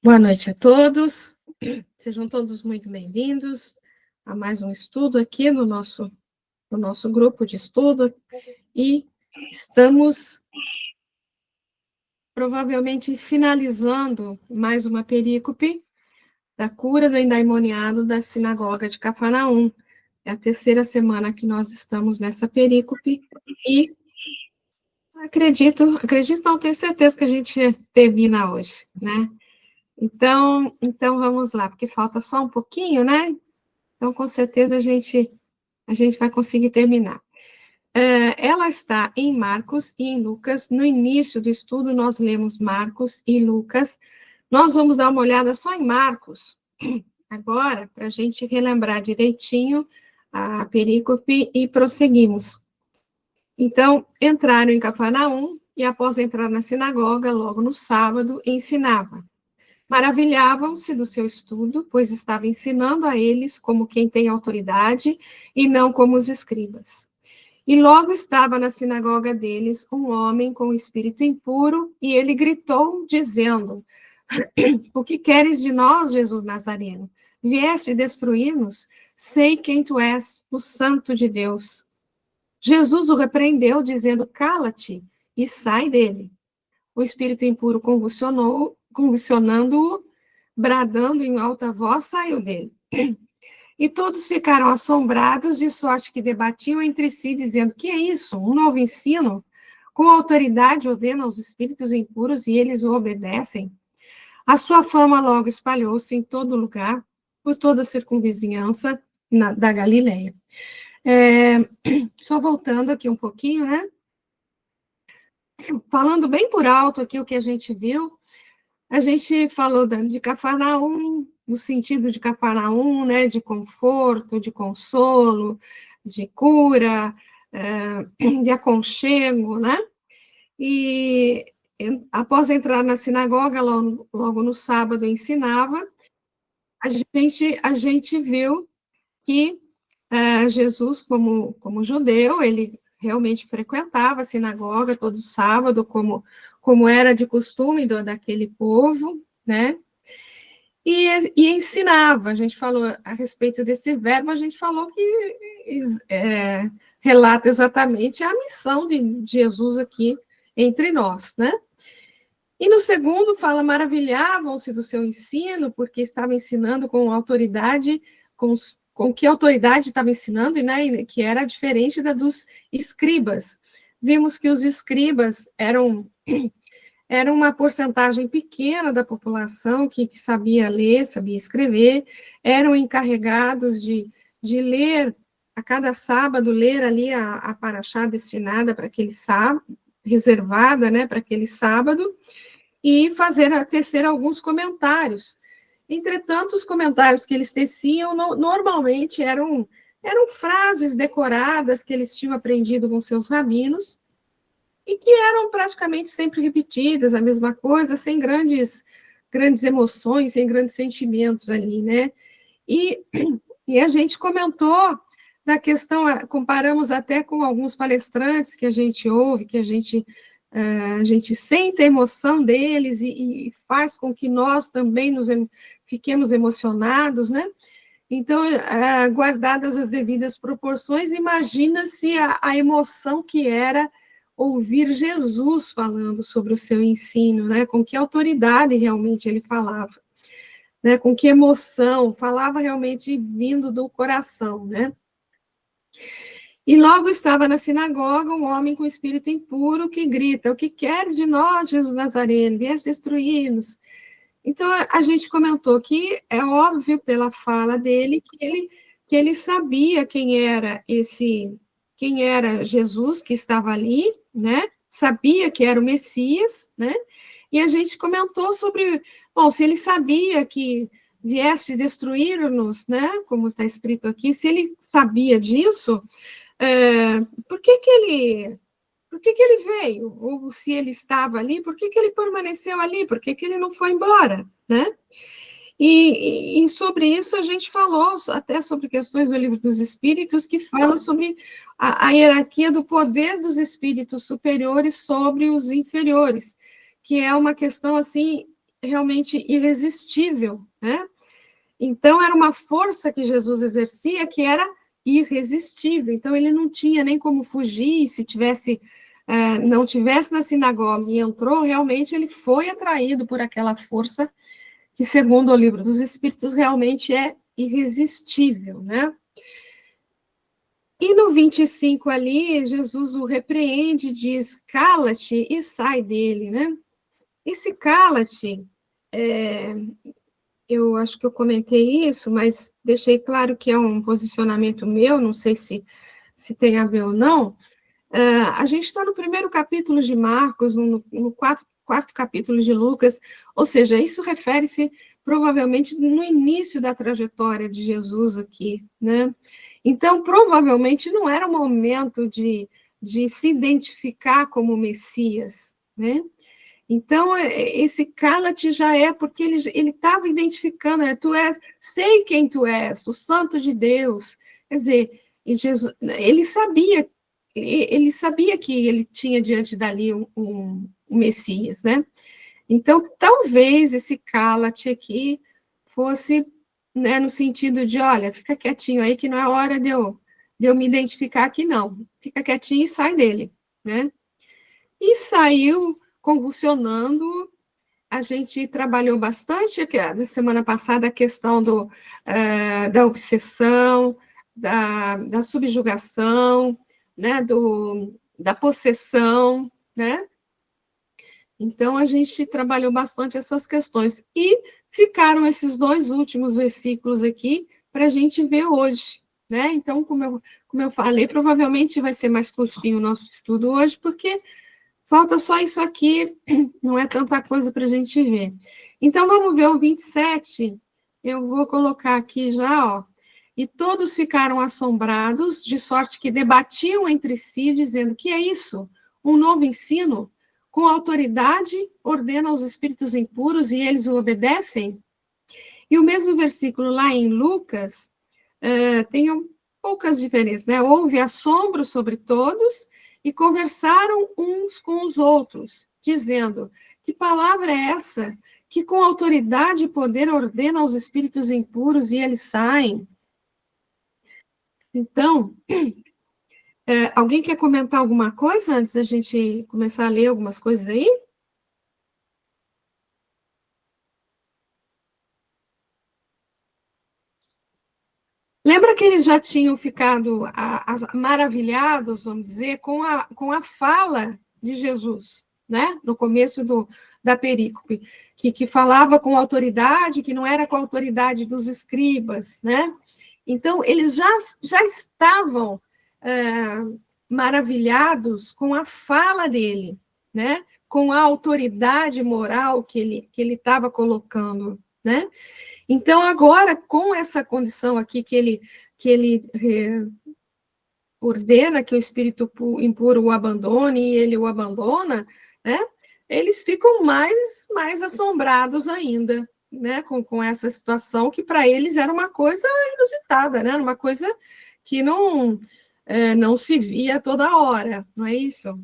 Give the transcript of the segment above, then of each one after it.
Boa noite a todos, sejam todos muito bem-vindos a mais um estudo aqui no nosso grupo de estudo, e estamos provavelmente finalizando mais uma perícope da cura do endemoniado da sinagoga de Cafarnaum. É a terceira semana que nós estamos nessa perícope, e acredito não, tenho certeza que a gente termina hoje, né? Então vamos lá, porque falta só um pouquinho, né? Então, com certeza, a gente vai conseguir terminar. Ela está em Marcos e em Lucas. No início do estudo, nós lemos Marcos e Lucas. Nós vamos dar uma olhada só em Marcos, agora, para a gente relembrar direitinho a perícope e prosseguimos. Então, entraram em Cafarnaum, e após entrar na sinagoga, logo no sábado, ensinava. Maravilhavam-se do seu estudo, pois estava ensinando a eles como quem tem autoridade e não como os escribas. E logo estava na sinagoga deles um homem com espírito impuro, e ele gritou, dizendo: O que queres de nós, Jesus Nazareno? Vieste destruir-nos? Sei quem tu és, o Santo de Deus. Jesus o repreendeu, dizendo: Cala-te e sai dele. O espírito impuro convulsionando-o, bradando em alta voz, saiu dele. E todos ficaram assombrados, de sorte que debatiam entre si, dizendo: que é isso? Um novo ensino? Com autoridade ordena aos espíritos impuros, e eles o obedecem? A sua fama logo espalhou-se em todo lugar, por toda a circunvizinhança da Galileia. Só voltando aqui um pouquinho, né? Falando bem por alto aqui o que a gente viu, a gente falou de Cafarnaum, no sentido de Cafarnaum, né, de conforto, de consolo, de cura, de aconchego, né? E após entrar na sinagoga, logo no sábado ensinava, a gente viu que Jesus, como judeu, ele realmente frequentava a sinagoga todo sábado, como era de costume daquele povo, né? E ensinava. A gente falou a respeito desse verbo, a gente falou que relata exatamente a missão de Jesus aqui entre nós, né? E no segundo fala: maravilhavam-se do seu ensino, porque estava ensinando com autoridade, com que autoridade estava ensinando, né, que era diferente da dos escribas. Vimos que os escribas eram uma porcentagem pequena da população que sabia ler, sabia escrever, eram encarregados de ler, a cada sábado, ler ali a paraxá destinada para aquele sábado, reservada, né, para aquele sábado, e tecer alguns comentários. Entretanto, os comentários que eles teciam normalmente eram frases decoradas que eles tinham aprendido com seus rabinos, e que eram praticamente sempre repetidas, a mesma coisa, sem grandes emoções, sem grandes sentimentos ali, né? E a gente comentou da questão, comparamos até com alguns palestrantes que a gente ouve, que a gente sente a emoção deles e faz com que nós também fiquemos emocionados, né? Então, guardadas as devidas proporções, imagina-se a emoção que era ouvir Jesus falando sobre o seu ensino, né? Com que autoridade realmente ele falava, né? Com que emoção, falava realmente vindo do coração, né? E logo estava na sinagoga um homem com espírito impuro que grita: o que queres de nós, Jesus Nazareno? Vieste destruir-nos. Então, a gente comentou que é óbvio pela fala dele que ele sabia quem era Jesus que estava ali, né? Sabia que era o Messias, né? E a gente comentou sobre, bom, se ele sabia que viesse destruir-nos, né? Como está escrito aqui, se ele sabia disso, por que ele veio? Ou se ele estava ali, por que ele permaneceu ali? Por que ele não foi embora, né? E sobre isso a gente falou até sobre questões do Livro dos Espíritos, que fala sobre a hierarquia do poder dos espíritos superiores sobre os inferiores, que é uma questão, assim, realmente irresistível, né? Então, era uma força que Jesus exercia que era irresistível. Então, ele não tinha nem como fugir. Se tivesse, não tivesse na sinagoga e entrou, realmente ele foi atraído por aquela força que, segundo o livro dos Espíritos, realmente é irresistível, né? E no 25 ali, Jesus o repreende, diz, cala-te e sai dele, né? Esse cala-te, eu acho que eu comentei isso, mas deixei claro que é um posicionamento meu, não sei se tem a ver ou não. A gente está no primeiro capítulo de Marcos, no quarto capítulo de Lucas, ou seja, isso refere-se provavelmente no início da trajetória de Jesus aqui, né? Então, provavelmente não era o momento de se identificar como Messias, né? Então, esse cala-te já é porque ele estava identificando, né? Tu és, sei quem tu és, o Santo de Deus. Quer dizer, e Jesus, ele sabia que ele tinha diante dali um Messias, né? Então, talvez esse cala-te aqui fosse, né, no sentido de, olha, fica quietinho aí que não é hora de eu me identificar aqui, não. Fica quietinho e sai dele, né? E saiu convulsionando. A gente trabalhou bastante aqui, na semana passada a questão da obsessão, da subjugação, né, da possessão, né? Então, a gente trabalhou bastante essas questões. E ficaram esses dois últimos versículos aqui para a gente ver hoje, né? Então, como eu falei, provavelmente vai ser mais curtinho o nosso estudo hoje, porque falta só isso aqui, não é tanta coisa para a gente ver. Então, vamos ver o 27. Eu vou colocar aqui já, ó. E todos ficaram assombrados, de sorte que debatiam entre si, dizendo: que é isso? Um novo ensino? Com autoridade ordena aos espíritos impuros e eles o obedecem? E o mesmo versículo lá em Lucas tem poucas diferenças, né? Houve assombro sobre todos e conversaram uns com os outros, dizendo: que palavra é essa que com autoridade e poder ordena aos espíritos impuros e eles saem? Então, alguém quer comentar alguma coisa antes da gente começar a ler algumas coisas aí? Lembra que eles já tinham ficado maravilhados, vamos dizer, com a fala de Jesus, né? No começo da perícope, que falava com autoridade, que não era com a autoridade dos escribas, né? Então, eles já estavam maravilhados com a fala dele, né? Com a autoridade moral que ele estava colocando, né? Então, agora, com essa condição aqui que ele ordena que o espírito impuro o abandone e ele o abandona, né? Eles ficam mais assombrados ainda, né? Com essa situação que para eles era uma coisa inusitada, né? Uma coisa que não se via toda hora, não é isso?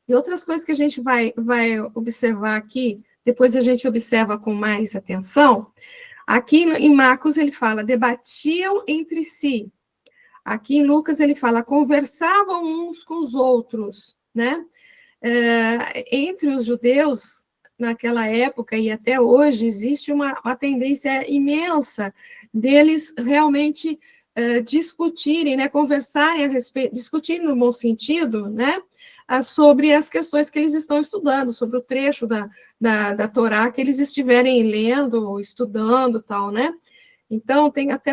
E outras coisas que a gente vai observar aqui, depois a gente observa com mais atenção. Aqui em Marcos ele fala, debatiam entre si. Aqui em Lucas ele fala, conversavam uns com os outros, né? Entre os judeus, naquela época e até hoje, existe uma tendência imensa deles realmente discutirem, né? Conversarem a respeito, discutirem no bom sentido, né? Sobre as questões que eles estão estudando, sobre o trecho da Torá que eles estiverem lendo, estudando, tal, né? Então, tem até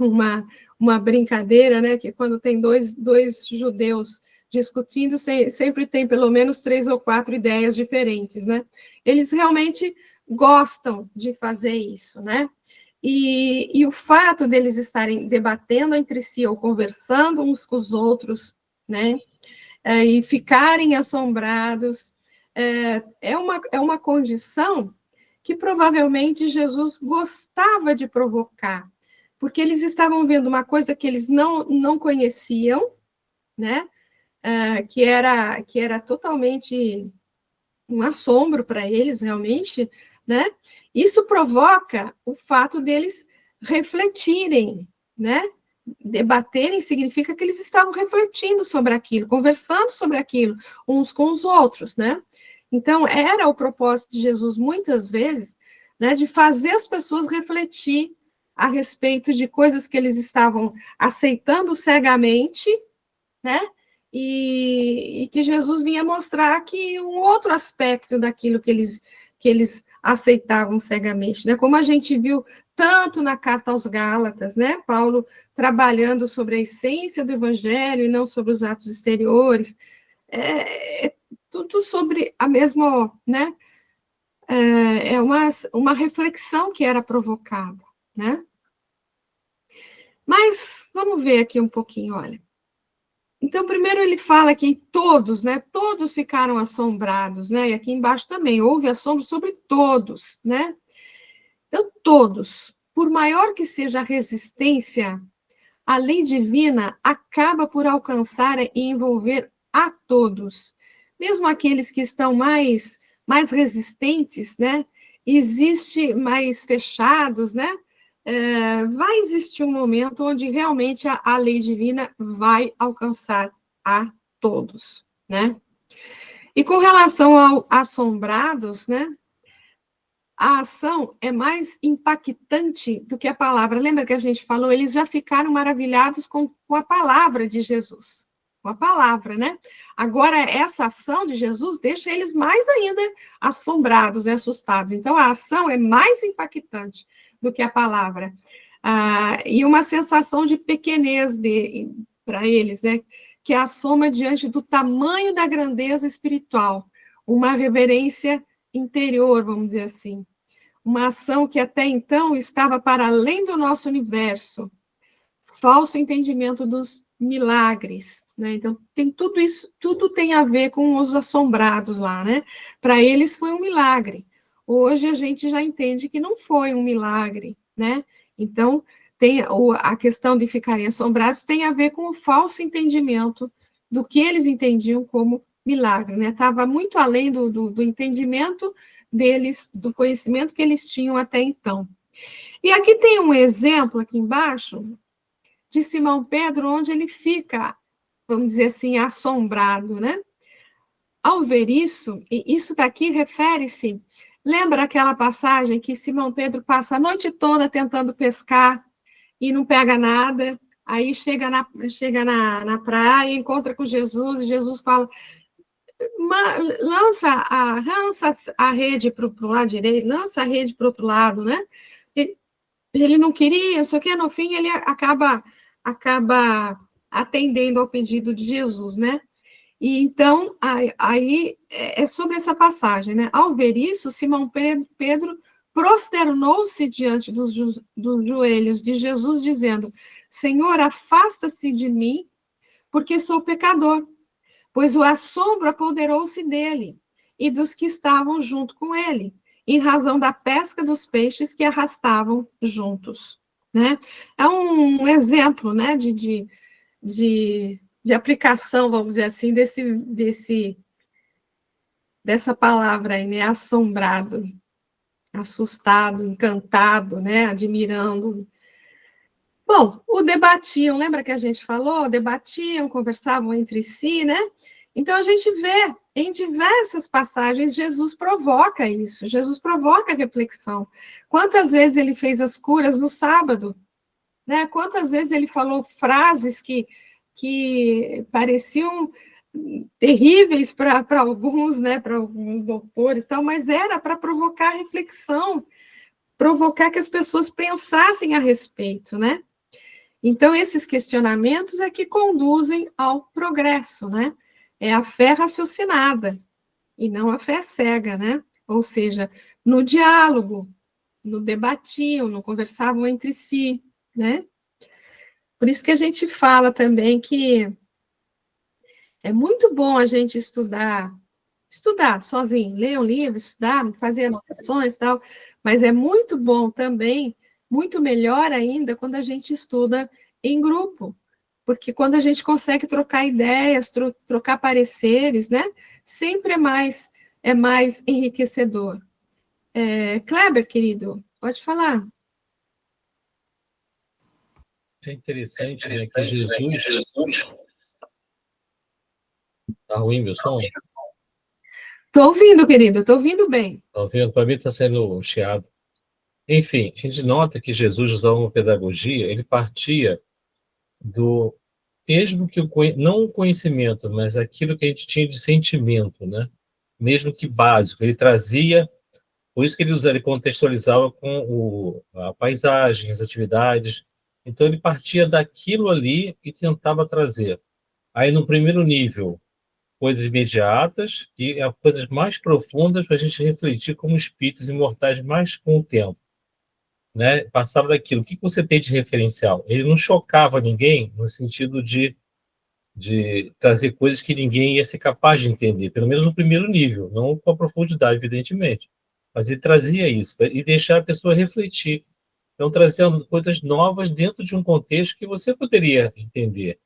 uma brincadeira, né, que quando tem dois judeus discutindo, sempre tem pelo menos 3 ou 4 ideias diferentes, né? Eles realmente gostam de fazer isso, né? E o fato deles estarem debatendo entre si ou conversando uns com os outros, né? E ficarem assombrados, é uma condição que provavelmente Jesus gostava de provocar, porque eles estavam vendo uma coisa que eles não conheciam, né? Que era totalmente um assombro para eles, realmente, né? Isso provoca o fato deles refletirem, né? Debaterem significa que eles estavam refletindo sobre aquilo, conversando sobre aquilo, uns com os outros, né? Então, era o propósito de Jesus, muitas vezes, né, de fazer as pessoas refletir a respeito de coisas que eles estavam aceitando cegamente, né? E que Jesus vinha mostrar que um outro aspecto daquilo que eles aceitavam cegamente, né? Como a gente viu tanto na carta aos Gálatas, né? Paulo trabalhando sobre a essência do evangelho e não sobre os atos exteriores, é tudo sobre a mesma, né? É uma reflexão que era provocada, né? Mas vamos ver aqui um pouquinho, olha. Então, primeiro ele fala que todos, né? Todos ficaram assombrados, né? E aqui embaixo também houve assombro sobre todos, né? Então, todos, por maior que seja a resistência, a lei divina acaba por alcançar e envolver a todos, mesmo aqueles que estão mais resistentes, né? Existe mais fechados, né? Vai existir um momento onde realmente a lei divina vai alcançar a todos, né? E com relação ao assombrados, né? A ação é mais impactante do que a palavra. Lembra que a gente falou? Eles já ficaram maravilhados com a palavra de Jesus. Com a palavra, né? Agora, essa ação de Jesus deixa eles mais ainda assombrados e assustados. Então, a ação é mais impactante do que a palavra. E uma sensação de pequenez para eles, né? Que é a soma diante do tamanho da grandeza espiritual. Uma reverência interior, vamos dizer assim. Uma ação que até então estava para além do nosso universo. Falso entendimento dos milagres, né? Então, tem tudo isso, tudo tem a ver com os assombrados lá, né? Para eles foi um milagre. Hoje a gente já entende que não foi um milagre, né? Então, tem a questão de ficarem assombrados tem a ver com o falso entendimento do que eles entendiam como milagre, né? Estava muito além do entendimento deles, do conhecimento que eles tinham até então. E aqui tem um exemplo, aqui embaixo, de Simão Pedro, onde ele fica, vamos dizer assim, assombrado, né? Ao ver isso, e isso daqui refere-se, lembra aquela passagem que Simão Pedro passa a noite toda tentando pescar e não pega nada, aí chega na praia, encontra com Jesus, e Jesus fala, lança a rede para o lado direito, lança a rede para o outro lado, né? Ele não queria, só que no fim ele acaba atendendo ao pedido de Jesus, né? E então, aí é sobre essa passagem, né? Ao ver isso, Simão Pedro prosternou-se diante dos joelhos de Jesus, dizendo, Senhor, afasta-se de mim, porque sou pecador. Pois o assombro apoderou-se dele e dos que estavam junto com ele, em razão da pesca dos peixes que arrastavam juntos. Né? É um exemplo, né, de aplicação, vamos dizer assim, dessa palavra aí, né, assombrado, assustado, encantado, né, admirando. Bom, o debatiam, lembra que a gente falou? Debatiam, conversavam entre si, né? Então, a gente vê em diversas passagens, Jesus provoca isso, Jesus provoca a reflexão. Quantas vezes ele fez as curas no sábado? Né? Quantas vezes ele falou frases que pareciam terríveis para alguns, né? Para alguns doutores, tal, mas era para provocar reflexão, provocar que as pessoas pensassem a respeito, né? Então, esses questionamentos é que conduzem ao progresso, né? É a fé raciocinada, e não a fé cega, né? Ou seja, no diálogo, no debatiam, no conversavam entre si, né? Por isso que a gente fala também que é muito bom a gente estudar sozinho, ler um livro, estudar, fazer anotações e tal, mas é muito bom também, muito melhor ainda, quando a gente estuda em grupo, porque quando a gente consegue trocar ideias, trocar pareceres, né, sempre é mais é mais enriquecedor? Kleber, querido, pode falar. É interessante, né, que Jesus... Tá ruim meu som? Estou ouvindo, querido, estou ouvindo bem. Tá ouvindo? Para mim está sendo chiado. Enfim, a gente nota que Jesus usava uma pedagogia, ele partia do mesmo que não o conhecimento, mas aquilo que a gente tinha de sentimento, né? Mesmo que básico, ele trazia, por isso que ele contextualizava com a paisagem, as atividades. Então ele partia daquilo ali e tentava trazer. Aí no primeiro nível, coisas imediatas e coisas mais profundas para a gente refletir como espíritos imortais mais com o tempo, né? Passava daquilo. O que você tem de referencial? Ele não chocava ninguém no sentido de trazer coisas que ninguém ia ser capaz de entender, pelo menos no primeiro nível, não com a profundidade, evidentemente. Mas ele trazia isso e deixar a pessoa refletir. Então, trazia coisas novas dentro de um contexto que você poderia entender.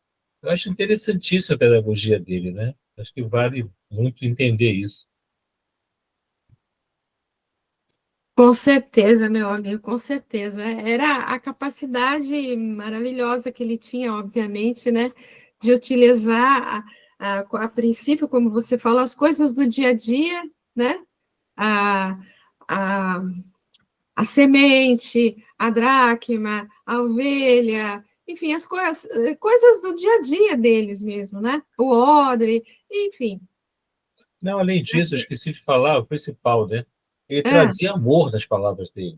Eu acho interessantíssima a pedagogia dele, né? Acho que vale muito entender isso. Com certeza, meu amigo, com certeza. Era a capacidade maravilhosa que ele tinha, obviamente, né, de utilizar, a princípio, como você falou, as coisas do dia a dia, né, a, a, a semente, a dracma, a ovelha, enfim, as coisas do dia a dia deles mesmo, né, o odre, enfim. Não, além disso, eu esqueci de falar o principal, né? Ele É, trazia amor nas palavras dele.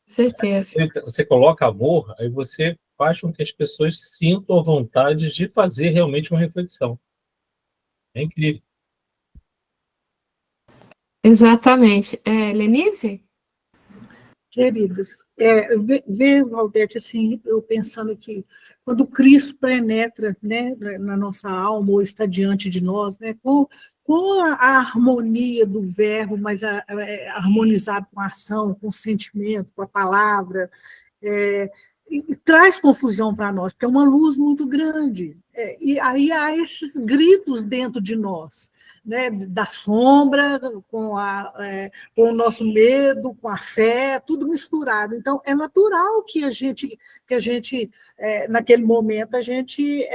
certeza. Você coloca amor, aí você faz com que as pessoas sintam a vontade de fazer realmente uma reflexão. É incrível. Exatamente. Lenice? Queridos, ver, Valdete, assim, eu pensando que quando Cristo penetra, né, na nossa alma, ou está diante de nós, né, com a harmonia do verbo, mas harmonizado com a ação, com o sentimento, com a palavra, e traz confusão para nós, porque é uma luz muito grande. E aí há esses gritos dentro de nós, né, da sombra, com o nosso medo, com a fé, tudo misturado. Então, é natural que a gente naquele momento, a gente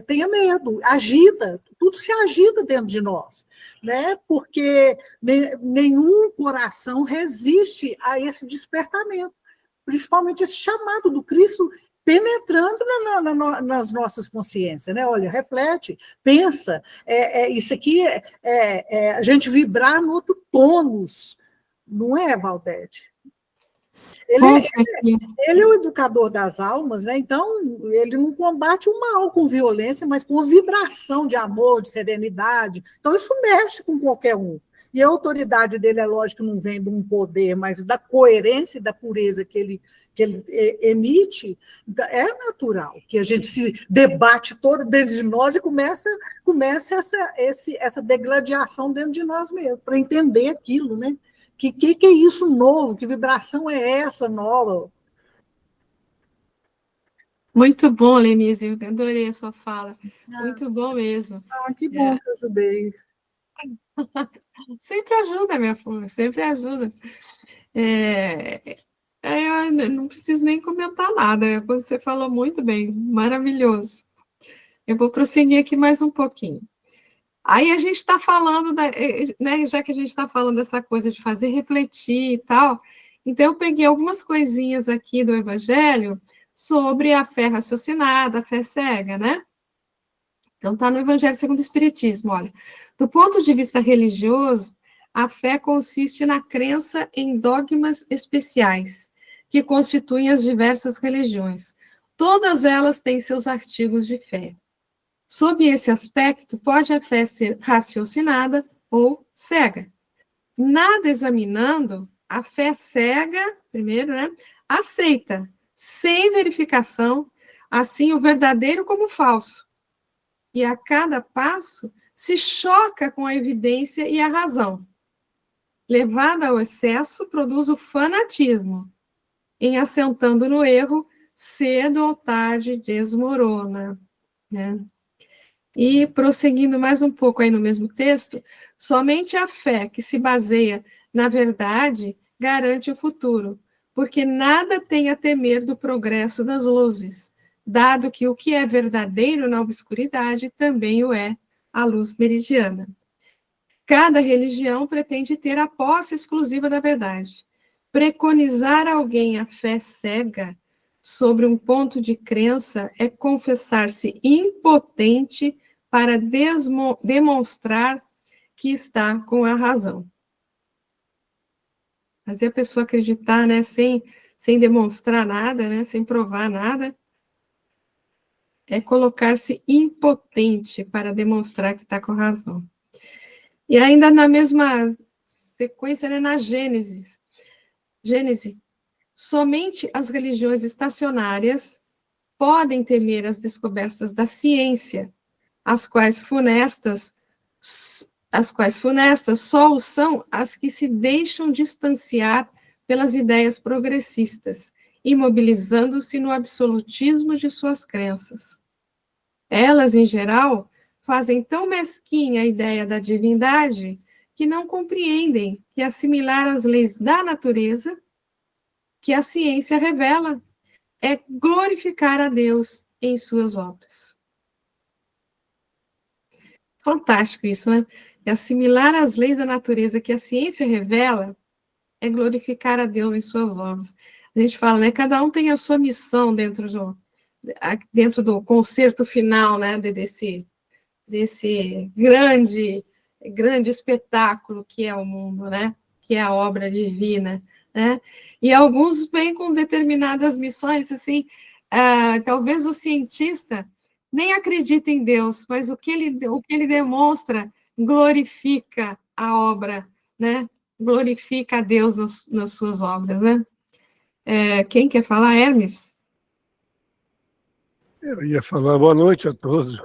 tenha medo, agita, tudo se agita dentro de nós, né? Porque nenhum coração resiste a esse despertamento, principalmente esse chamado do Cristo penetrando nas nossas consciências, né? Olha, reflete, pensa, isso aqui a gente vibrar no outro tônus, não é, Valdete? Com certeza. Ele é o educador das almas, né? Então ele não combate o mal com violência, mas com vibração de amor, de serenidade. Então isso mexe com qualquer um. E a autoridade dele, é lógico, não vem de um poder, mas da coerência e da pureza que ele emite. Então, é natural que a gente se debate todo dentro de nós e começa essa degladiação dentro de nós mesmos, para entender aquilo, né? Que é isso novo? Que vibração é essa nova? Muito bom, Lenise, eu adorei a sua fala. Muito bom mesmo. Que bom que eu ajudei. Sempre ajuda, minha flor, sempre ajuda. Eu não preciso nem comentar nada, você falou muito bem, maravilhoso. Eu vou prosseguir aqui mais um pouquinho. Aí a gente está falando, né, já que a gente está falando dessa coisa de fazer refletir e tal, então eu peguei algumas coisinhas aqui do Evangelho sobre a fé raciocinada, a fé cega, né? Então está no Evangelho segundo o Espiritismo, olha. Do ponto de vista religioso, a fé consiste na crença em dogmas especiais, que constituem as diversas religiões. Todas elas têm seus artigos de fé. Sob esse aspecto, pode a fé ser raciocinada ou cega. Nada examinando, a fé cega, primeiro, né, aceita, sem verificação, assim o verdadeiro como o falso. E a cada passo se choca com a evidência e a razão. Levada ao excesso, produz o fanatismo. Em assentando no erro, cedo ou tarde desmorona, né? E prosseguindo mais um pouco aí no mesmo texto, somente a fé que se baseia na verdade garante o futuro, porque nada tem a temer do progresso das luzes, dado que o que é verdadeiro na obscuridade também o é à luz meridiana. Cada religião pretende ter a posse exclusiva da verdade. Preconizar a alguém a fé cega sobre um ponto de crença é confessar-se impotente para demonstrar que está com a razão. Fazer a pessoa acreditar, né, sem demonstrar nada, né, sem provar nada, é colocar-se impotente para demonstrar que está com razão. E ainda na mesma sequência, né, na Gênesis, somente as religiões estacionárias podem temer as descobertas da ciência, as quais funestas só o são as que se deixam distanciar pelas ideias progressistas, imobilizando-se no absolutismo de suas crenças. Elas, em geral, fazem tão mesquinha a ideia da divindade que não compreendem que assimilar as leis da natureza, que a ciência revela, é glorificar a Deus em suas obras. Fantástico isso, né? E assimilar as leis da natureza que a ciência revela é glorificar a Deus em suas obras. A gente fala, né? Cada um tem a sua missão dentro do concerto final, né? Desse grande espetáculo que é o mundo, né? Que é a obra divina, né? E alguns vêm com determinadas missões, assim, talvez o cientista nem acredita em Deus, mas o que ele demonstra glorifica a obra, né? Glorifica a Deus nas suas obras, né? Quem quer falar, Hermes? Eu ia falar boa noite a todos.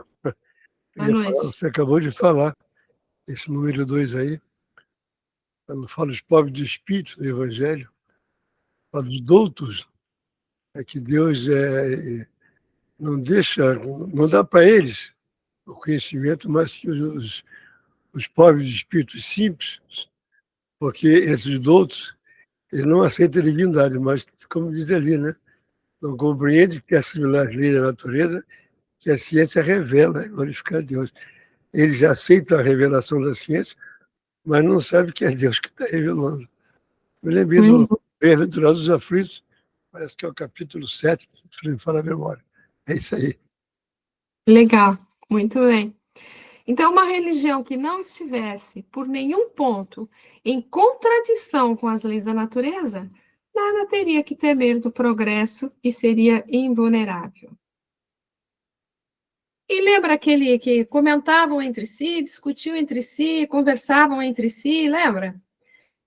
Boa noite. Você acabou de falar, esse número 2 aí, quando fala os pobres de espírito do Evangelho, fala dos doutos, é que Deus não deixa, não dá para eles o conhecimento, mas que os pobres de espíritos simples, porque esses doutos, eles não aceitam a divindade, mas, como diz ali, né? Não compreende que assimilar as leis da natureza, que a ciência revela, glorificar a Deus. Eles aceitam a revelação da ciência, mas não sabem que é Deus que está revelando. Eu lembrei do Bem-aventurados dos Aflitos, parece que é o capítulo 7, se me fala a memória. É isso aí. Legal, muito bem. Então, uma religião que não estivesse, por nenhum ponto, em contradição com as leis da natureza, nada teria que temer do progresso e seria invulnerável. E lembra aquele que comentavam entre si, discutiam entre si, conversavam entre si, lembra?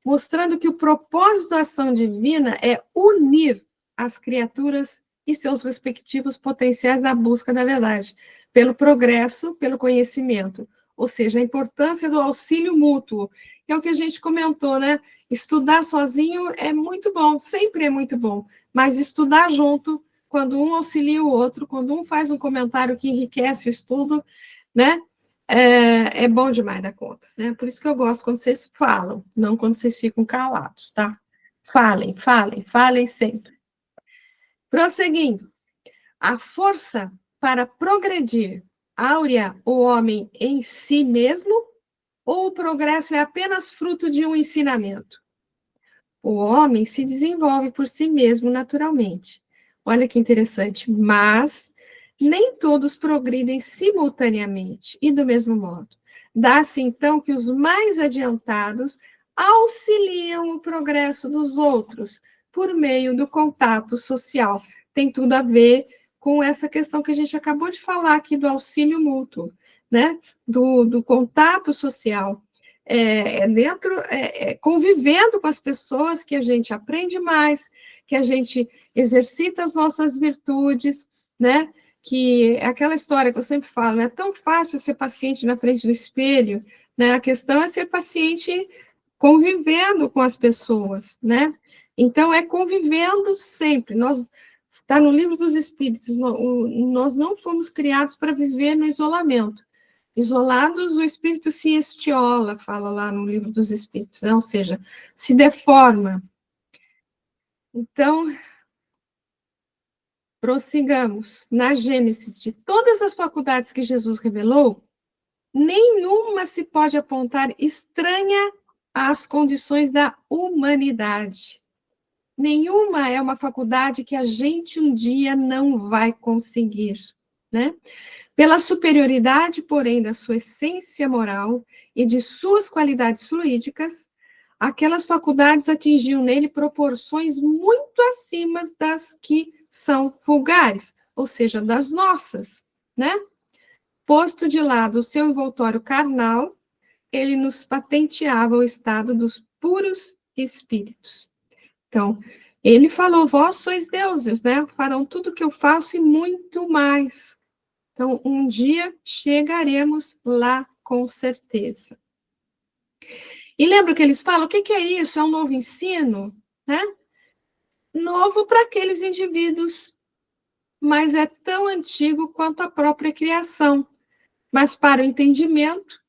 Mostrando que o propósito da ação divina é unir as criaturas e seus respectivos potenciais na busca da verdade, pelo progresso, pelo conhecimento, ou seja, a importância do auxílio mútuo, que é o que a gente comentou, né? Estudar sozinho é muito bom, sempre é muito bom, mas estudar junto, quando um auxilia o outro, quando um faz um comentário que enriquece o estudo, né? É bom demais da conta, né? Por isso que eu gosto quando vocês falam, não quando vocês ficam calados, tá? Falem sempre. Prosseguindo, a força para progredir áurea o homem em si mesmo, ou o progresso é apenas fruto de um ensinamento? O homem se desenvolve por si mesmo naturalmente. Olha que interessante, mas nem todos progridem simultaneamente e do mesmo modo. Dá-se, então, que os mais adiantados auxiliam o progresso dos outros por meio do contato social. Tem tudo a ver com essa questão que a gente acabou de falar aqui do auxílio mútuo, né? Do contato social. Convivendo com as pessoas que a gente aprende mais, que a gente exercita as nossas virtudes, né? Que é aquela história que eu sempre falo, não é tão fácil ser paciente na frente do espelho, né? A questão é ser paciente convivendo com as pessoas, né? Então, é convivendo sempre. Está no livro dos Espíritos, nós não fomos criados para viver no isolamento, Isolados, o espírito se estiola, fala lá no Livro dos Espíritos, né? Ou seja, se deforma. Então, prossigamos. Na Gênesis, de todas as faculdades que Jesus revelou, nenhuma se pode apontar estranha às condições da humanidade. Nenhuma é uma faculdade que a gente um dia não vai conseguir, né? Pela superioridade, porém, da sua essência moral e de suas qualidades fluídicas, aquelas faculdades atingiam nele proporções muito acima das que são vulgares, ou seja, das nossas, né? Posto de lado o seu envoltório carnal, ele nos patenteava o estado dos puros espíritos. Então, ele falou, vós sois deuses, né? Farão tudo o que eu faço e muito mais. Então, um dia chegaremos lá com certeza. E lembra que eles falam, o que é isso? É um novo ensino, né? Novo para aqueles indivíduos, mas é tão antigo quanto a própria criação. Mas para o entendimento,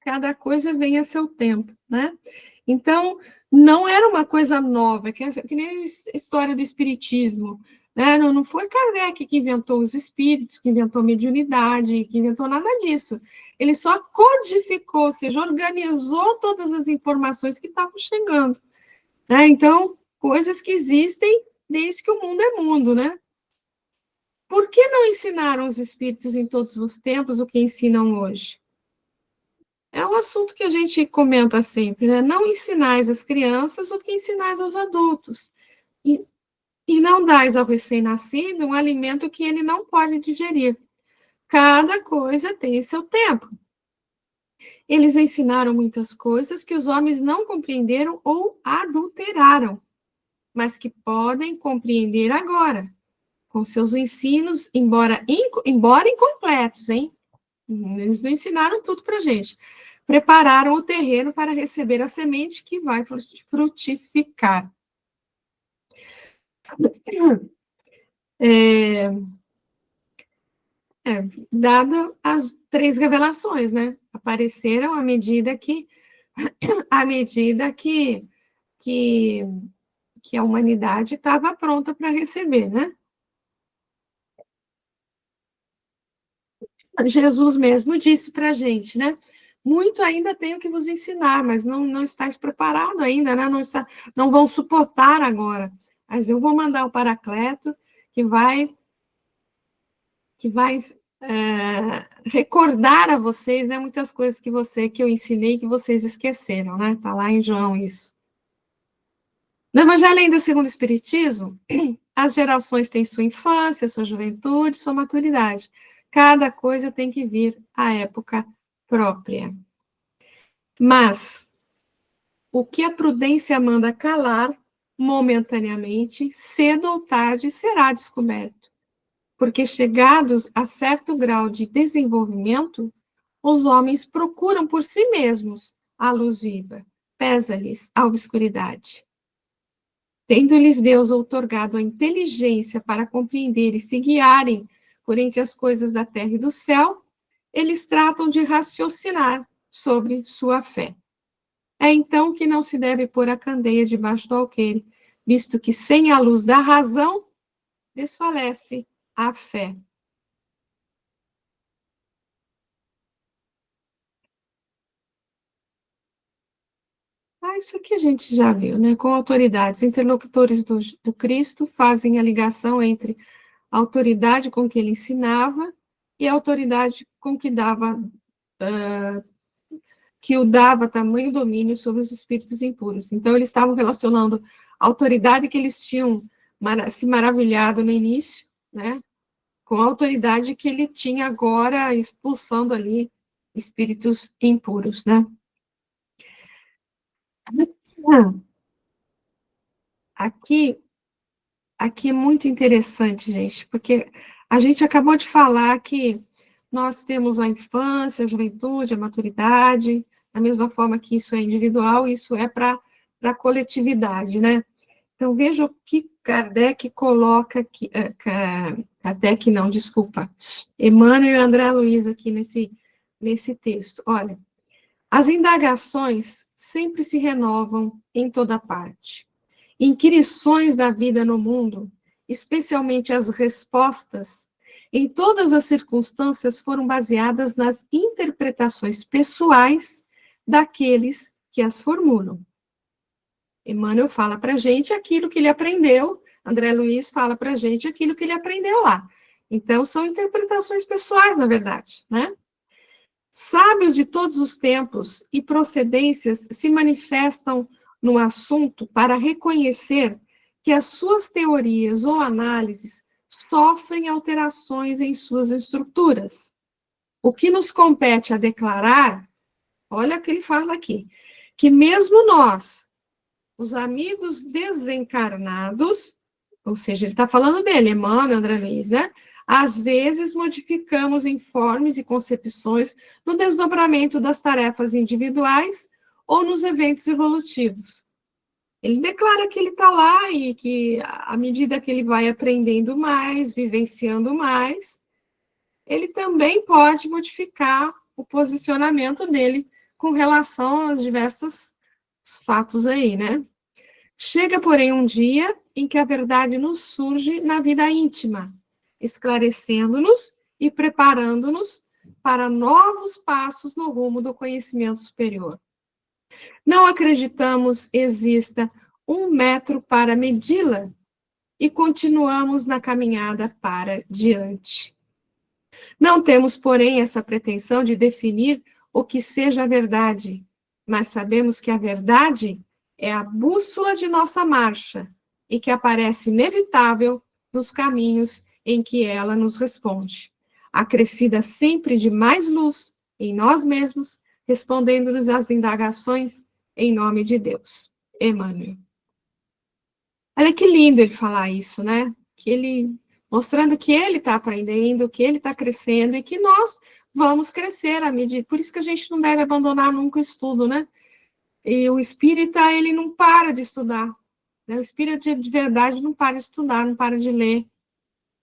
cada coisa vem a seu tempo, né? Então, não era uma coisa nova, que nem a história do espiritismo, né? Não foi Kardec que inventou os espíritos, que inventou mediunidade, que inventou nada disso. Ele só codificou, ou seja, organizou todas as informações que estavam chegando, né? Então, coisas que existem desde que o mundo é mundo, né? Por que não ensinaram os espíritos em todos os tempos o que ensinam hoje? É um assunto que a gente comenta sempre, né? Não ensinais às crianças o que ensinais aos adultos. E não dais ao recém-nascido um alimento que ele não pode digerir. Cada coisa tem seu tempo. Eles ensinaram muitas coisas que os homens não compreenderam ou adulteraram, mas que podem compreender agora, com seus ensinos, embora incompletos, hein? Eles não ensinaram tudo para a gente. Prepararam o terreno para receber a semente que vai frutificar. Dada as 3 revelações, né? Apareceram à medida que a humanidade estava pronta para receber, né? Jesus mesmo disse para a gente, né? Muito ainda tenho que vos ensinar, mas não estáis preparados ainda, né? Não vão suportar agora. Mas eu vou mandar o Paracleto, que vai recordar a vocês, né, muitas coisas que eu ensinei que vocês esqueceram, né? Está lá em João isso. No Evangelho ainda segundo o Espiritismo, as gerações têm sua infância, sua juventude, sua maturidade. Cada coisa tem que vir à época própria. Mas o que a prudência manda calar, momentaneamente, cedo ou tarde, será descoberto. Porque chegados a certo grau de desenvolvimento, os homens procuram por si mesmos a luz viva, pesa-lhes a obscuridade. Tendo-lhes Deus outorgado a inteligência para compreender e se guiarem por entre as coisas da terra e do céu, eles tratam de raciocinar sobre sua fé. É então que não se deve pôr a candeia debaixo do alqueire, visto que sem a luz da razão desfalece a fé. Isso aqui a gente já viu, né? Com autoridades, interlocutores do Cristo fazem a ligação entre a autoridade com que ele ensinava e a autoridade com que o dava tamanho domínio sobre os espíritos impuros. Então, eles estavam relacionando a autoridade que eles tinham se maravilhado no início, né? Com a autoridade que ele tinha agora, expulsando ali espíritos impuros, né? Aqui é muito interessante, gente, porque a gente acabou de falar que nós temos a infância, a juventude, a maturidade, da mesma forma que isso é individual, isso é para a coletividade, né? Então, veja o que Kardec coloca aqui, Kardec não, desculpa, Emmanuel e André Luiz aqui nesse texto. Olha, as indagações sempre se renovam em toda parte. Inquirições da vida no mundo, especialmente as respostas, em todas as circunstâncias foram baseadas nas interpretações pessoais daqueles que as formulam. Emmanuel fala para a gente aquilo que ele aprendeu, André Luiz fala para a gente aquilo que ele aprendeu lá. Então, são interpretações pessoais, na verdade, né? Sábios de todos os tempos e procedências se manifestam no assunto para reconhecer que as suas teorias ou análises sofrem alterações em suas estruturas. O que nos compete a declarar, olha o que ele fala aqui, que mesmo nós, os amigos desencarnados, ou seja, ele está falando dele, Emmanuel, André Luiz, né? Às vezes modificamos informes e concepções no desdobramento das tarefas individuais ou nos eventos evolutivos. Ele declara que ele está lá e que, à medida que ele vai aprendendo mais, vivenciando mais, ele também pode modificar o posicionamento dele com relação aos diversos fatos aí, né? Chega, porém, um dia em que a verdade nos surge na vida íntima, esclarecendo-nos e preparando-nos para novos passos no rumo do conhecimento superior. Não acreditamos exista um metro para medi-la e continuamos na caminhada para diante. Não temos, porém, essa pretensão de definir o que seja a verdade, mas sabemos que a verdade é a bússola de nossa marcha e que aparece inevitável nos caminhos em que ela nos responde, acrescida sempre de mais luz em nós mesmos, respondendo-nos às indagações em nome de Deus. Emmanuel. Olha que lindo ele falar isso, né? Que ele, mostrando que ele está aprendendo, que ele está crescendo e que nós vamos crescer à medida. Por isso que a gente não deve abandonar nunca o estudo, né? E o espírita, ele não para de estudar. Né? O espírita de verdade não para de estudar, não para de ler,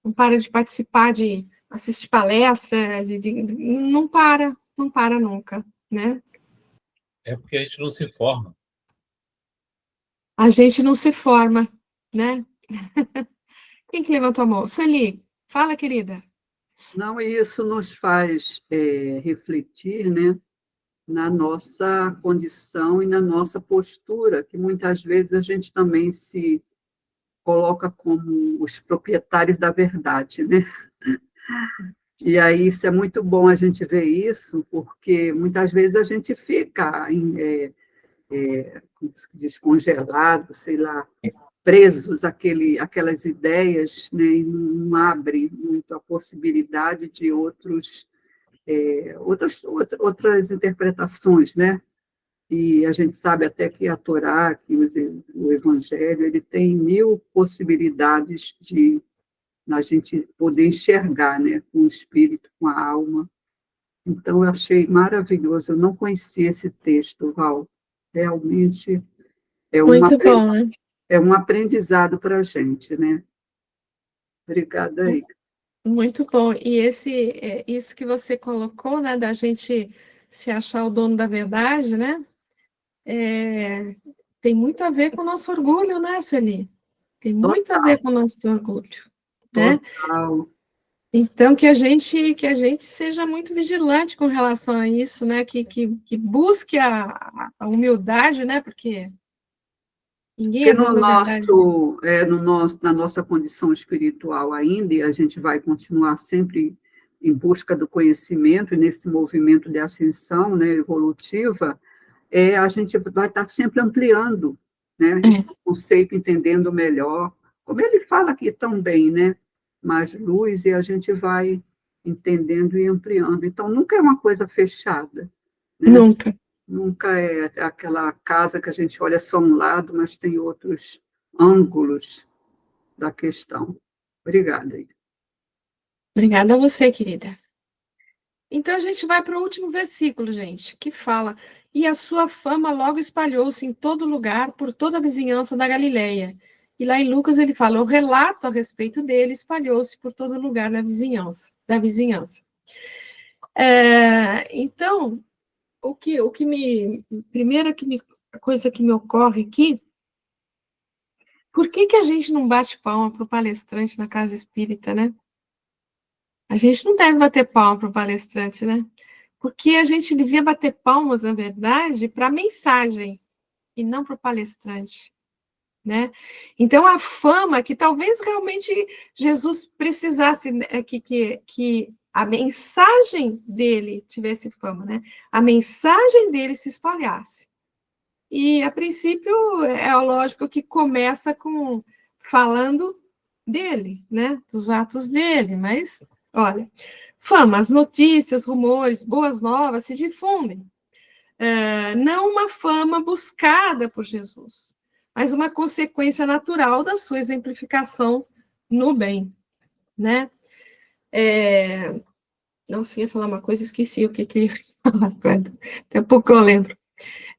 não para de participar, de assistir palestra, não para nunca, né? É porque a gente não se forma. A gente não se forma, né? Quem que levantou a mão? Sueli, fala, querida. Não, e isso nos faz refletir, né, na nossa condição e na nossa postura, que muitas vezes a gente também se coloca como os proprietários da verdade, né? E aí isso é muito bom a gente ver isso, porque muitas vezes a gente fica como se diz, congelado, sei lá, presos aquelas ideias, né, e não abre muito a possibilidade de outras interpretações, né? E a gente sabe até que a Torá, que o Evangelho, ele tem 1000 possibilidades de a gente poder enxergar, né, com o espírito, com a alma. Então, eu achei maravilhoso. Eu não conhecia esse texto, Val. Realmente Muito bom, né? É um aprendizado para a gente, né? Obrigada aí. Muito bom. E isso que você colocou, né, da gente se achar o dono da verdade, né? Tem muito a ver com o nosso orgulho, né, Sueli? Tem muito a ver com o nosso orgulho, né? Total. Então, que a gente seja muito vigilante com relação a isso, né? Que busque a humildade, né? Porque ninguém é Porque dono da verdade. na nossa condição espiritual ainda, e a gente vai continuar sempre em busca do conhecimento, e nesse movimento de ascensão, né, evolutiva, a gente vai estar sempre ampliando, né, esse conceito, entendendo melhor, como ele fala aqui também, né, mais luz, e a gente vai entendendo e ampliando. Então, nunca é uma coisa fechada. Né? Nunca. Nunca é aquela casa que a gente olha só um lado, mas tem outros ângulos da questão. Obrigada. Obrigada a você, querida. Então, a gente vai para o último versículo, gente, que fala: e a sua fama logo espalhou-se em todo lugar, por toda a vizinhança da Galileia. E lá em Lucas ele fala: o relato a respeito dele espalhou-se por todo lugar da vizinhança. Então, a coisa que me ocorre aqui, por que a gente não bate palma para o palestrante na casa espírita, né? A gente não deve bater palma para o palestrante, né? Porque a gente devia bater palmas, na verdade, para a mensagem e não para o palestrante, né? Então, a fama, que talvez realmente Jesus precisasse, né, que a mensagem dele tivesse fama, né? A mensagem dele se espalhasse. E, a princípio, é lógico que começa falando dele, né? Dos atos dele, mas, olha, fama, as notícias, rumores, boas novas se difundem. Não uma fama buscada por Jesus, mas uma consequência natural da sua exemplificação no bem, né? Nossa, eu ia falar uma coisa, esqueci o que eu ia falar. Daqui a pouco eu lembro.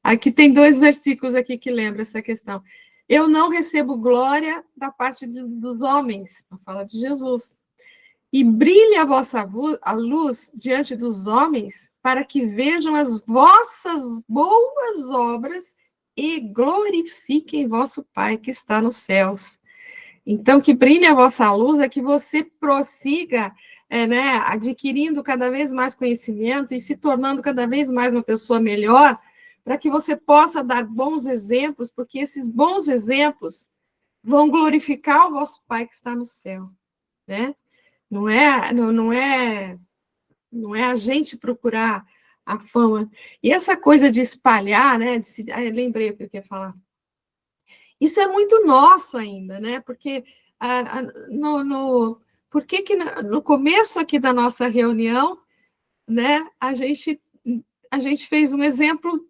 Aqui tem 2 versículos aqui que lembram essa questão. Eu não recebo glória da parte dos homens, fala de Jesus. E brilhe a vossa luz diante dos homens, para que vejam as vossas boas obras e glorifiquem vosso Pai que está nos céus. Então, que brilhe a vossa luz é que você prossiga, né, adquirindo cada vez mais conhecimento e se tornando cada vez mais uma pessoa melhor, para que você possa dar bons exemplos, porque esses bons exemplos vão glorificar o vosso Pai que está no céu, né? Não é a gente procurar a fama. E essa coisa de espalhar, né? Lembrei o que eu queria falar. Isso é muito nosso ainda, né? Porque no começo aqui da nossa reunião, né? A gente fez um exemplo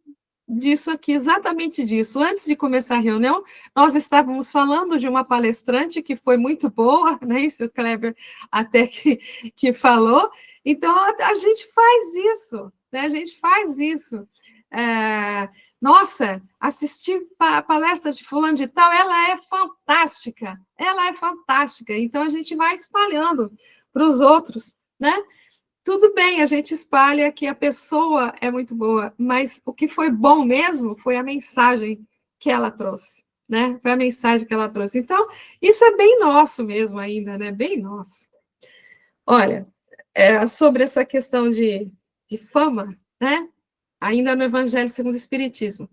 disso aqui, exatamente disso. Antes de começar a reunião, nós estávamos falando de uma palestrante que foi muito boa, né? Isso o Kleber até que falou. Então, a gente faz isso, né? A gente faz isso. Nossa, assistir a palestra de fulano de tal, ela é fantástica. Então, a gente vai espalhando para os outros, né? Tudo bem, a gente espalha que a pessoa é muito boa, mas o que foi bom mesmo foi a mensagem que ela trouxe, né? Foi a mensagem que ela trouxe. Então, isso é bem nosso mesmo ainda, né? Bem nosso. Olha, sobre essa questão de fama, né? Ainda no Evangelho segundo o Espiritismo.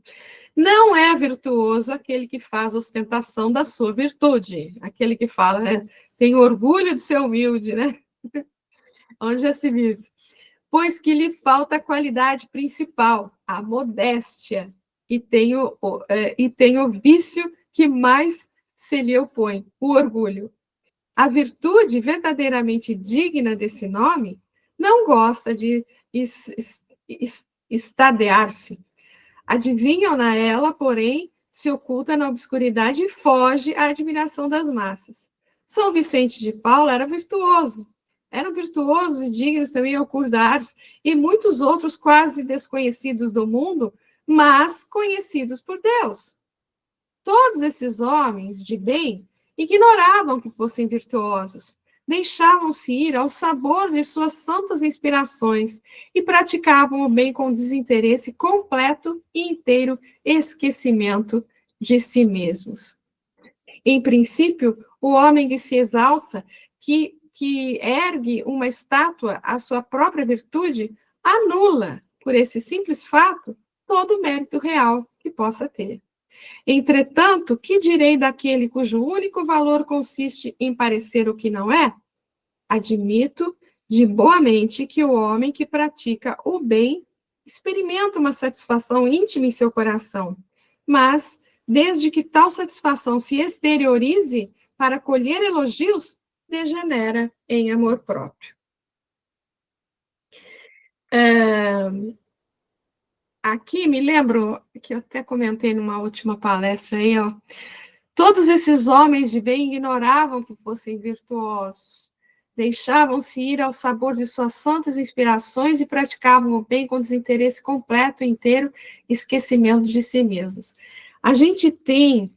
Não é virtuoso aquele que faz ostentação da sua virtude, aquele que fala, né? Tem orgulho de ser humilde, né? Onde já se viu isso? Pois que lhe falta a qualidade principal, a modéstia, e tem o vício que mais se lhe opõe, o orgulho. A virtude verdadeiramente digna desse nome não gosta de estadear-se. Adivinham na ela, porém, se oculta na obscuridade e foge à admiração das massas. São Vicente de Paula era virtuosos e dignos também ocultares, e muitos outros quase desconhecidos do mundo, mas conhecidos por Deus. Todos esses homens de bem ignoravam que fossem virtuosos, deixavam-se ir ao sabor de suas santas inspirações e praticavam o bem com desinteresse completo e inteiro esquecimento de si mesmos. Em princípio, o homem que se exalça, que ergue uma estátua à sua própria virtude, anula, por esse simples fato, todo o mérito real que possa ter. Entretanto, que direi daquele cujo único valor consiste em parecer o que não é? Admito de boa mente que o homem que pratica o bem experimenta uma satisfação íntima em seu coração, mas, desde que tal satisfação se exteriorize para colher elogios, degenera em amor próprio. Aqui me lembro que eu até comentei numa última palestra aí, ó. Todos esses homens de bem ignoravam que fossem virtuosos, deixavam-se ir ao sabor de suas santas inspirações e praticavam o bem com desinteresse completo e inteiro, esquecimento de si mesmos. A gente tem,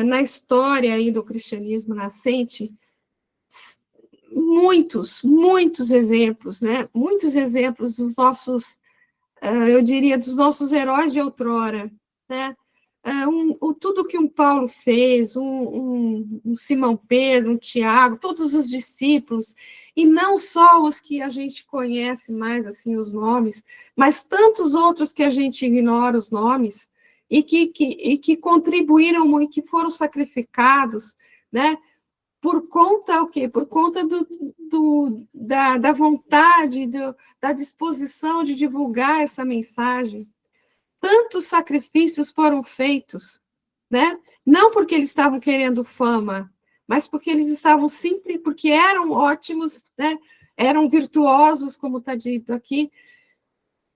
na história aí do cristianismo nascente, muitos exemplos, né? Muitos exemplos dos nossos, eu diria, dos nossos heróis de outrora, né? Tudo que um Paulo fez, um Simão Pedro, um Tiago, todos os discípulos, e não só os que a gente conhece mais, assim, os nomes, mas tantos outros que a gente ignora os nomes, e que contribuíram muito, que foram sacrificados, né? Por conta o quê? Por conta da vontade, da disposição de divulgar essa mensagem. Tantos sacrifícios foram feitos, né? Não porque eles estavam querendo fama, mas porque eles estavam simples, porque eram ótimos, né? Eram virtuosos, como está dito aqui,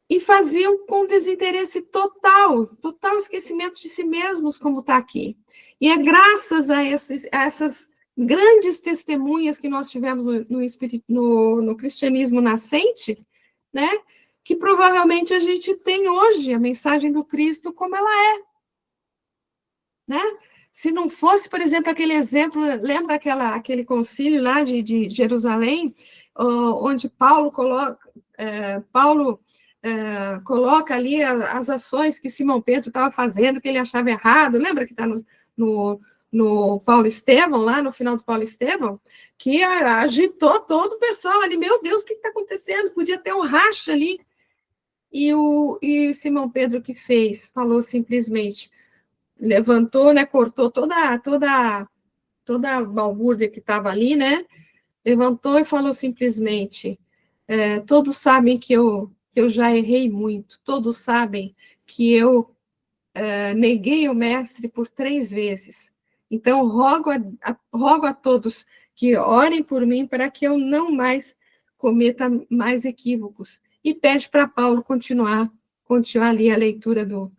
e faziam com desinteresse total esquecimento de si mesmos, como está aqui. E é graças a essas grandes testemunhas que nós tivemos no cristianismo nascente, né, que provavelmente a gente tem hoje a mensagem do Cristo como ela é. Né? Se não fosse, por exemplo, aquele exemplo, lembra aquele concílio lá de Jerusalém, onde Paulo coloca ali as ações que Simão Pedro estava fazendo, que ele achava errado, lembra que está no Paulo Estevão, lá no final do Paulo Estevão, que agitou todo o pessoal ali, meu Deus, o que está acontecendo? Podia ter um racha ali. E o Simão Pedro que fez, falou simplesmente, levantou, né, cortou toda a balbúrdia que estava ali, né, levantou e falou simplesmente, todos sabem que eu já errei muito, todos sabem que eu neguei o mestre por 3 vezes, então rogo a todos que orem por mim para que eu não mais cometa mais equívocos, e pede para Paulo continuar ali a leitura do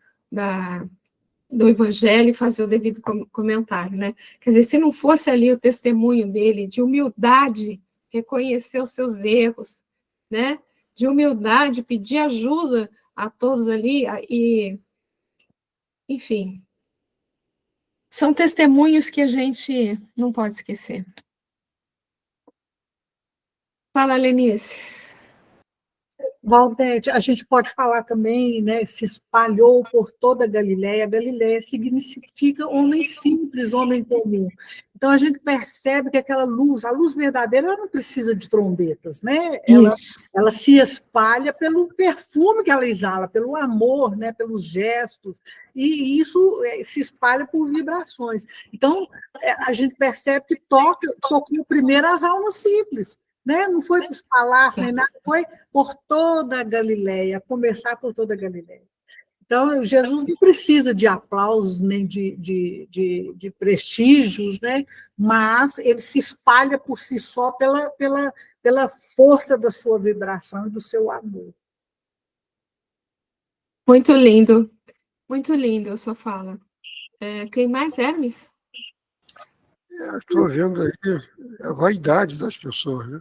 Evangelho e fazer o devido comentário, né? Quer dizer, se não fosse ali o testemunho dele de humildade, reconhecer os seus erros, né? De humildade, pedir ajuda a todos ali, e, enfim, são testemunhos que a gente não pode esquecer. Fala, Lenice. Valdete, a gente pode falar também, né, se espalhou por toda a Galiléia. Galiléia significa homem simples, homem comum. Então, a gente percebe que aquela luz, a luz verdadeira, ela não precisa de trombetas, né? Ela se espalha pelo perfume que ela exala, pelo amor, né, pelos gestos, e isso se espalha por vibrações. Então, a gente percebe que tocou primeiro as almas simples, né? Não foi para os palácios, nem nada, foi por toda a Galiléia, começar por toda a Galiléia. Então, Jesus não precisa de aplausos, nem de prestígios, né? Mas ele se espalha por si só pela força da sua vibração e do seu amor. Muito lindo a sua fala. Tem mais, Hermes? Estou vendo aí a vaidade das pessoas, né?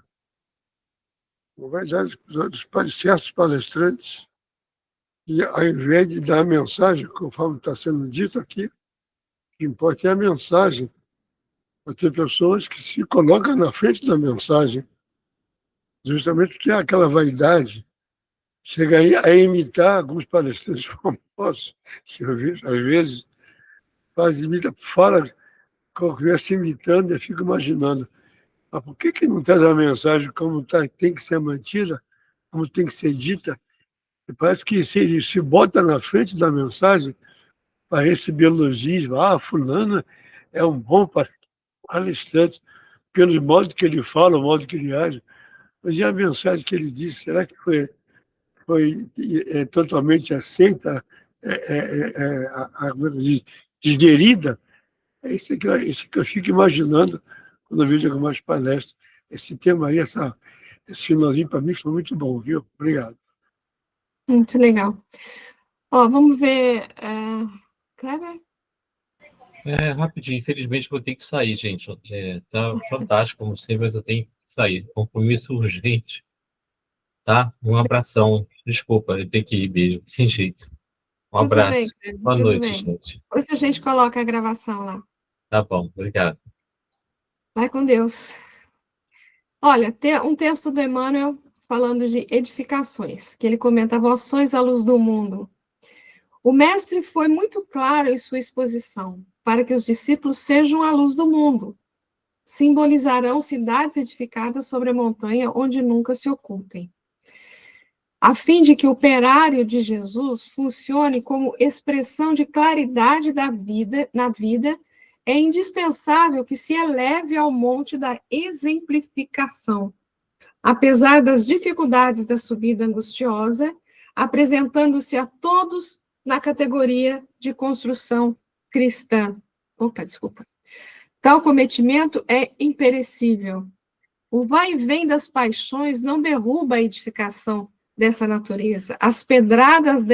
A vaidade dos certos palestrantes, e ao invés de dar a mensagem, conforme está sendo dito aqui, o que importa é a mensagem. Vai ter pessoas que se colocam na frente da mensagem, justamente porque aquela vaidade chega a imitar alguns palestrantes famosos, que eu vejo, às vezes, fala como se estivesse imitando, e eu fico imaginando, mas por que não traz a mensagem como tem que ser mantida, como tem que ser dita? E parece que se ele se bota na frente da mensagem para receber elogios, fulano é um bom palestrante, pelo modo que ele fala, o modo que ele age. Mas e a mensagem que ele disse, será que foi totalmente aceita, digerida? É isso que eu fico imaginando quando eu vejo algumas palestras. Esse tema aí, esse finalzinho, para mim, foi muito bom, viu? Obrigado. Muito legal. Vamos ver. Kleber? Rapidinho, infelizmente vou ter que sair, gente. Tá fantástico, como sempre, mas eu tenho que sair. Compromisso urgente. Tá? Um abração. Desculpa, eu tenho que ir, beijo. Tem jeito. Um abraço. Tudo bem, Boa noite, bem. gente. Depois a gente coloca a gravação lá. Tá bom, obrigado. Vai com Deus. Olha, tem um texto do Emmanuel falando de edificações, que ele comenta: vós sois a luz do mundo. O mestre foi muito claro em sua exposição, para que os discípulos sejam a luz do mundo. Simbolizarão cidades edificadas sobre a montanha, onde nunca se ocultem. A fim de que o operário de Jesus funcione como expressão de claridade da vida, na vida, é indispensável que se eleve ao monte da exemplificação, apesar das dificuldades da subida angustiosa, apresentando-se a todos na categoria de construção cristã. Desculpa. Tal cometimento é imperecível. O vai e vem das paixões não derruba a edificação dessa natureza. As pedradas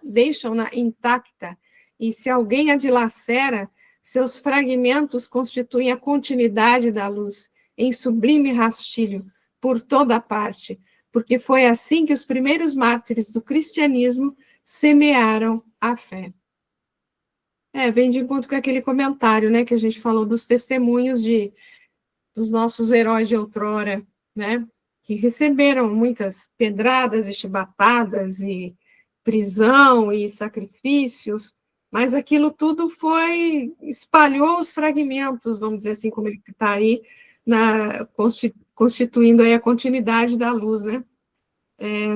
deixam-na intacta, e se alguém a dilacera, seus fragmentos constituem a continuidade da luz, em sublime rastilho, por toda parte, porque foi assim que os primeiros mártires do cristianismo semearam a fé. Vem de encontro com aquele comentário, né, que a gente falou dos testemunhos dos nossos heróis de outrora, né, que receberam muitas pedradas e chibatadas e prisão e sacrifícios, mas aquilo tudo espalhou os fragmentos, vamos dizer assim, como ele está aí, constituindo aí a continuidade da luz, né?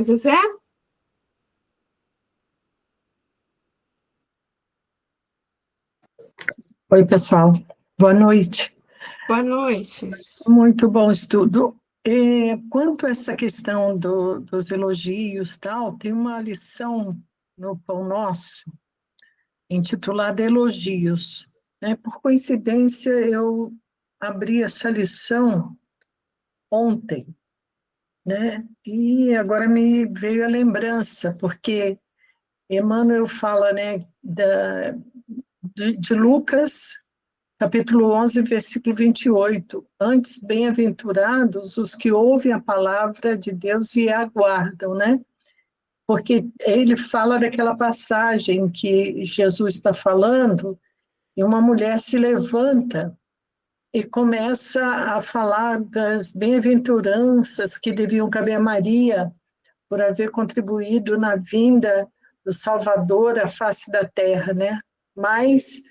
Zezé? Oi, pessoal. Boa noite. Boa noite. Muito bom estudo. Quanto a essa questão dos elogios, tal, tem uma lição no Pão Nosso, intitulada Elogios. Né? Por coincidência, eu abri essa lição ontem, né? E agora me veio a lembrança, porque Emmanuel fala, né, de Lucas, capítulo 11, versículo 28. Antes, bem-aventurados os que ouvem a palavra de Deus e a aguardam, né? Porque ele fala daquela passagem que Jesus está falando, e uma mulher se levanta e começa a falar das bem-aventuranças que deviam caber a Maria por haver contribuído na vinda do Salvador à face da terra, né? Mas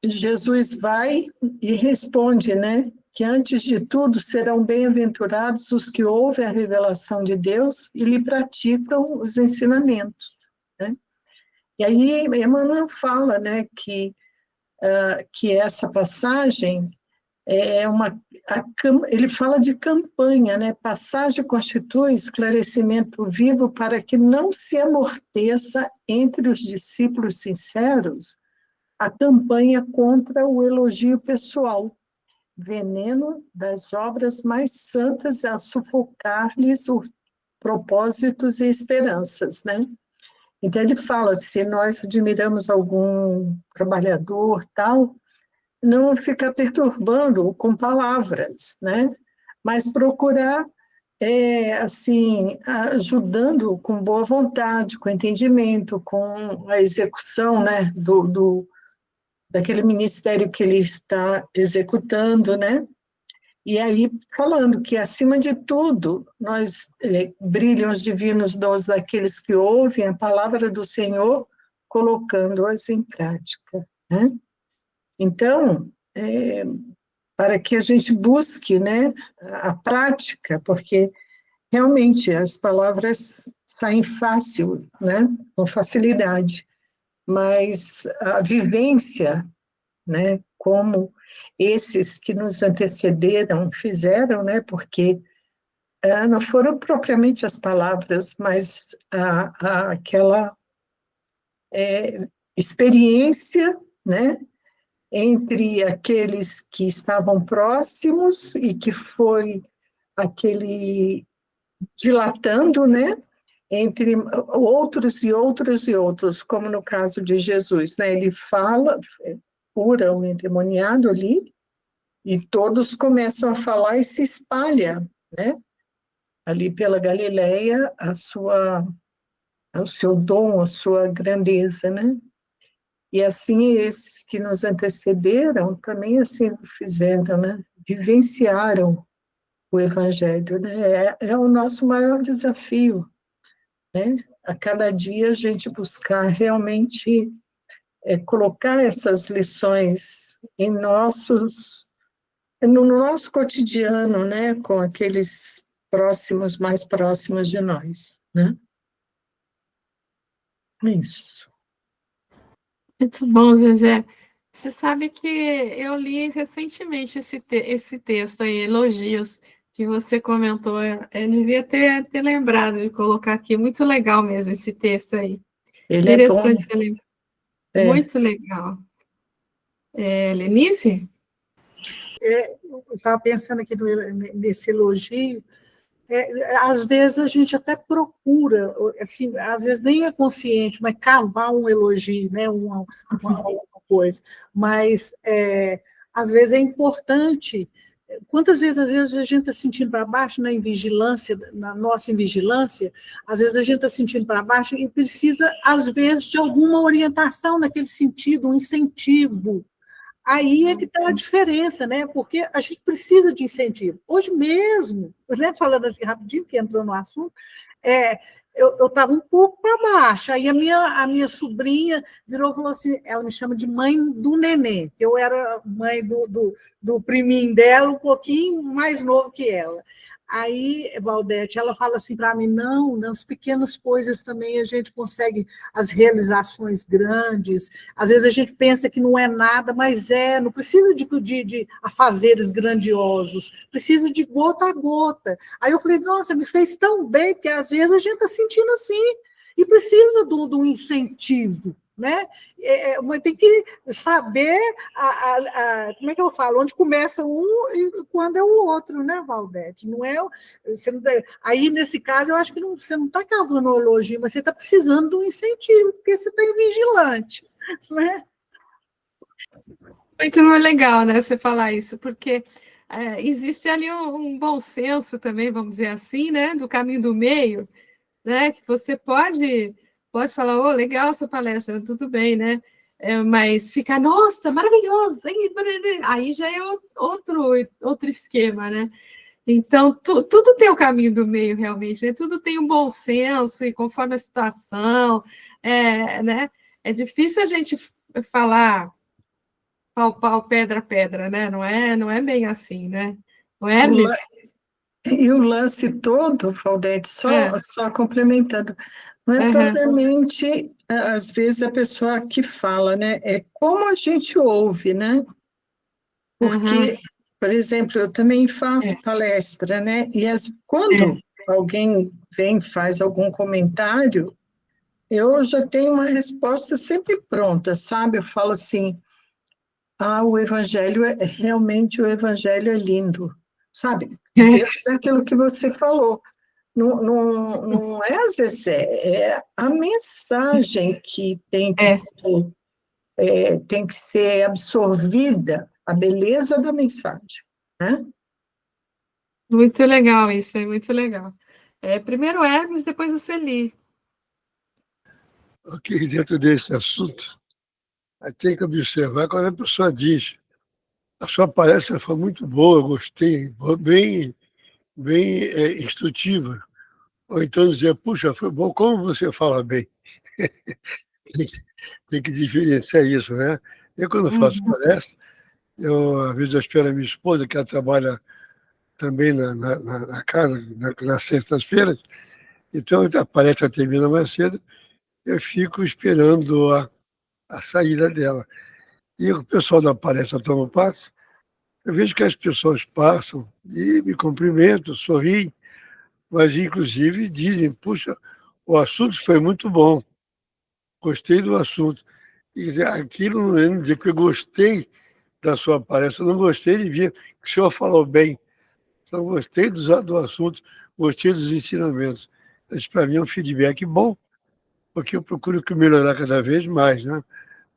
Jesus vai e responde, né, que antes de tudo serão bem-aventurados os que ouvem a revelação de Deus e lhe praticam os ensinamentos, né? E aí Emmanuel fala, né, que essa passagem ele fala de campanha, né? Passagem constitui esclarecimento vivo para que não se amorteça entre os discípulos sinceros a campanha contra o elogio pessoal, veneno das obras mais santas a sufocar-lhes os propósitos e esperanças, né? Então ele fala, se nós admiramos algum trabalhador, tal, não ficar perturbando com palavras, né? Mas procurar, assim, ajudando com boa vontade, com entendimento, com a execução, né, daquele ministério que ele está executando, né? E aí, falando que, acima de tudo, nós brilham os divinos dons daqueles que ouvem a palavra do Senhor, colocando-as em prática, né? Então, para que a gente busque, né, a prática, porque realmente as palavras saem fácil, né, com facilidade, mas a vivência, né, como esses que nos antecederam fizeram, né, porque não foram propriamente as palavras, mas aquela experiência, né, entre aqueles que estavam próximos e que foi aquele dilatando, né, entre outros e outros e outros, como no caso de Jesus, né, ele fala, cura o endemoniado ali, e todos começam a falar e se espalha, né, ali pela Galileia, o seu dom, a sua grandeza, né? E assim esses que nos antecederam também assim fizeram, né? vivenciaram o Evangelho, né? É o nosso maior desafio, né? A cada dia a gente buscar realmente colocar essas lições no nosso cotidiano, né? Com aqueles próximos, mais próximos de nós, né? Isso. Muito bom, Zezé. Você sabe que eu li recentemente esse texto aí, Elogios, que você comentou. Eu devia ter lembrado de colocar aqui. Muito legal mesmo esse texto aí. Ele é bom. Interessante você lembrar. Muito legal. Lenice? Eu estava pensando aqui nesse elogio. Às vezes a gente até procura, assim, às vezes nem é consciente, mas cavar um elogio, né, uma coisa. Mas às vezes é importante. Quantas vezes, às vezes, a gente está sentindo para baixo na invigilância, na nossa invigilância, às vezes a gente está sentindo para baixo e precisa, às vezes, de alguma orientação naquele sentido, um incentivo. Aí é que está a diferença, né? Porque a gente precisa de incentivo. Hoje mesmo, né, falando assim rapidinho, que entrou no assunto, eu estava um pouco para baixo. Aí a minha sobrinha virou e falou assim, ela me chama de mãe do neném, que eu era mãe do priminho dela, um pouquinho mais novo que ela. Aí, Valdete, ela fala assim para mim, não, nas pequenas coisas também a gente consegue as realizações grandes, às vezes a gente pensa que não é nada, mas não precisa de afazeres grandiosos, precisa de gota a gota. Aí eu falei, nossa, me fez tão bem, porque às vezes a gente está sentindo assim, e precisa de um incentivo, né? Mas tem que saber, como é que eu falo, onde começa um e quando é o outro, né, Valdete? Não é, aí, nesse caso, eu acho que você não está cavando um elogio, mas você está precisando de um incentivo, porque você está vigilante, né? Muito legal, né, você falar isso, porque existe ali um bom senso também, vamos dizer assim, né, do caminho do meio, né, que você pode falar, legal a sua palestra, tudo bem, né, mas ficar, nossa, maravilhoso, aí já é outro esquema, né, então tudo tem o caminho do meio, realmente, né, tudo tem um bom senso, e conforme a situação, né, é difícil a gente falar pau, pedra, né, não é bem assim, né, o Hermes... E o lance todo, Valdete, só complementando, não é propriamente, às vezes, a pessoa que fala, né? É como a gente ouve, né? Porque, por exemplo, eu também faço palestra, né? E quando alguém vem e faz algum comentário, eu já tenho uma resposta sempre pronta, sabe? Eu falo assim, o Evangelho realmente o Evangelho é lindo, sabe? É aquilo que você falou. Não é às vezes, é a mensagem que tem que ser absorvida, a beleza da mensagem, né? Muito legal isso, é muito legal. Primeiro Hermes, depois o Celi. Ok, dentro desse assunto, tem que observar quando a pessoa diz, a sua palestra foi muito boa, gostei, bem instrutiva. Ou então dizer, puxa, foi bom, como você fala bem. Tem que diferenciar isso, né? Eu, quando faço palestra, às vezes eu espero a minha esposa, que ela trabalha também na casa, nas sextas-feiras, então a palestra termina mais cedo, eu fico esperando a saída dela. E o pessoal da palestra toma passe, eu vejo que as pessoas passam e me cumprimentam, sorriem, mas inclusive dizem, puxa, o assunto foi muito bom, gostei do assunto. E dizer, aquilo não é dizer que eu gostei da sua palestra, eu não gostei de ver que o senhor falou bem, então gostei do assunto, gostei dos ensinamentos. Isso para mim é um feedback bom, porque eu procuro melhorar cada vez mais, né?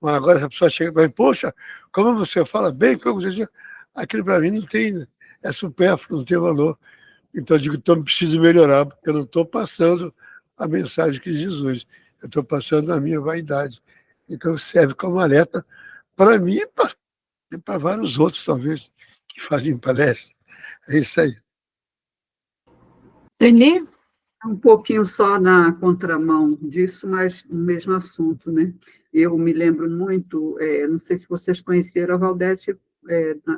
Mas agora a pessoa chega para mim, poxa, como você fala bem, como você... aquilo para mim não tem, é supérfluo, não tem valor. Então eu digo, então eu preciso melhorar, porque eu não estou passando a mensagem que Jesus, eu estou passando a minha vaidade. Então serve como alerta para mim e para vários outros, talvez, que fazem palestra. É isso aí. Sueli? Um pouquinho só na contramão disso, mas no mesmo assunto, né? Eu me lembro muito, não sei se vocês conheceram, a Valdete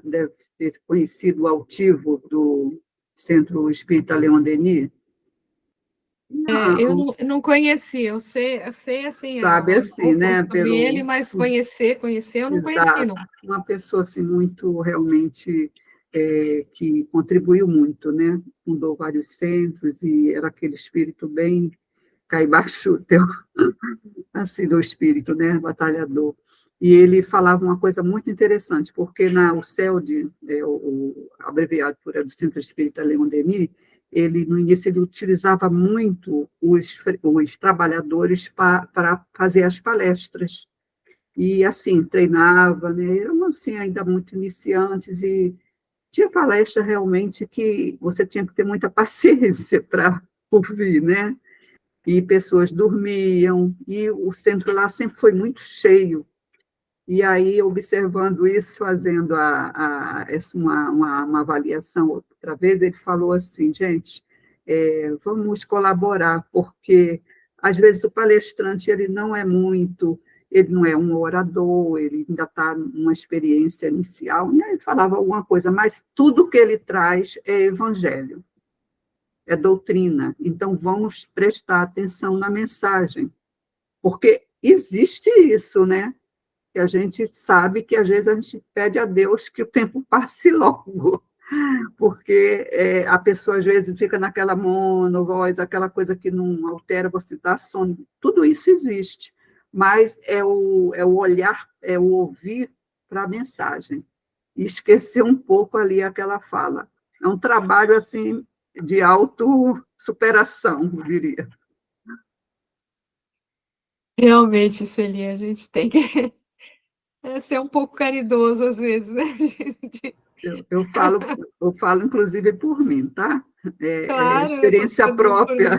deve ter conhecido o altivo do Centro Espírita Leon Denis. Eu não conheci, eu sei assim, Sabe assim, né? sobre ele, mas conhecer, eu não conheci, não. Uma pessoa assim, muito realmente que contribuiu muito, né? Fundou vários centros e era aquele espírito bem caibachutel, assim, do espírito, né? Batalhador. E ele falava uma coisa muito interessante, porque o CELD, a abreviatura do Centro Espírita Leon Denis, ele, no início, ele utilizava muito os trabalhadores para fazer as palestras. E, assim, treinava, né? Eram, assim, ainda muito iniciantes, e tinha palestra realmente que você tinha que ter muita paciência para ouvir, né? E pessoas dormiam, e o centro lá sempre foi muito cheio. E aí, observando isso, fazendo uma avaliação outra vez, ele falou assim, gente, vamos colaborar, porque, às vezes, o palestrante ele não é um orador, ele ainda está numa experiência inicial, e aí ele falava alguma coisa, mas tudo que ele traz é evangelho, é doutrina, então vamos prestar atenção na mensagem, porque existe isso, né? Que a gente sabe que, às vezes, a gente pede a Deus que o tempo passe logo, porque a pessoa, às vezes, fica naquela monovoz, aquela coisa que não altera, você dá sono, tudo isso existe, mas é o olhar, é o ouvir para a mensagem, e esquecer um pouco ali aquela fala. É um trabalho, assim, de autossuperação, eu diria. Realmente, Sueli, a gente tem que ser um pouco caridoso às vezes, né? Eu falo, inclusive, por mim, tá? É Claro, experiência própria.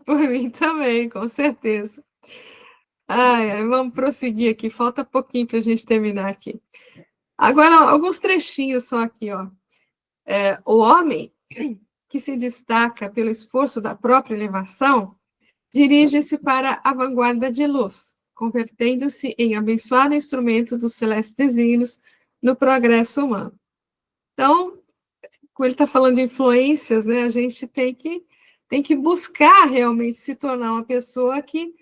por mim também, com certeza. Vamos prosseguir aqui, falta pouquinho para a gente terminar aqui. Agora, alguns trechinhos só aqui, ó. O homem que se destaca pelo esforço da própria elevação dirige-se para a vanguarda de luz, convertendo-se em abençoado instrumento dos celestes desígnios no progresso humano. Então, como ele está falando de influências, né, a gente tem que buscar realmente se tornar uma pessoa que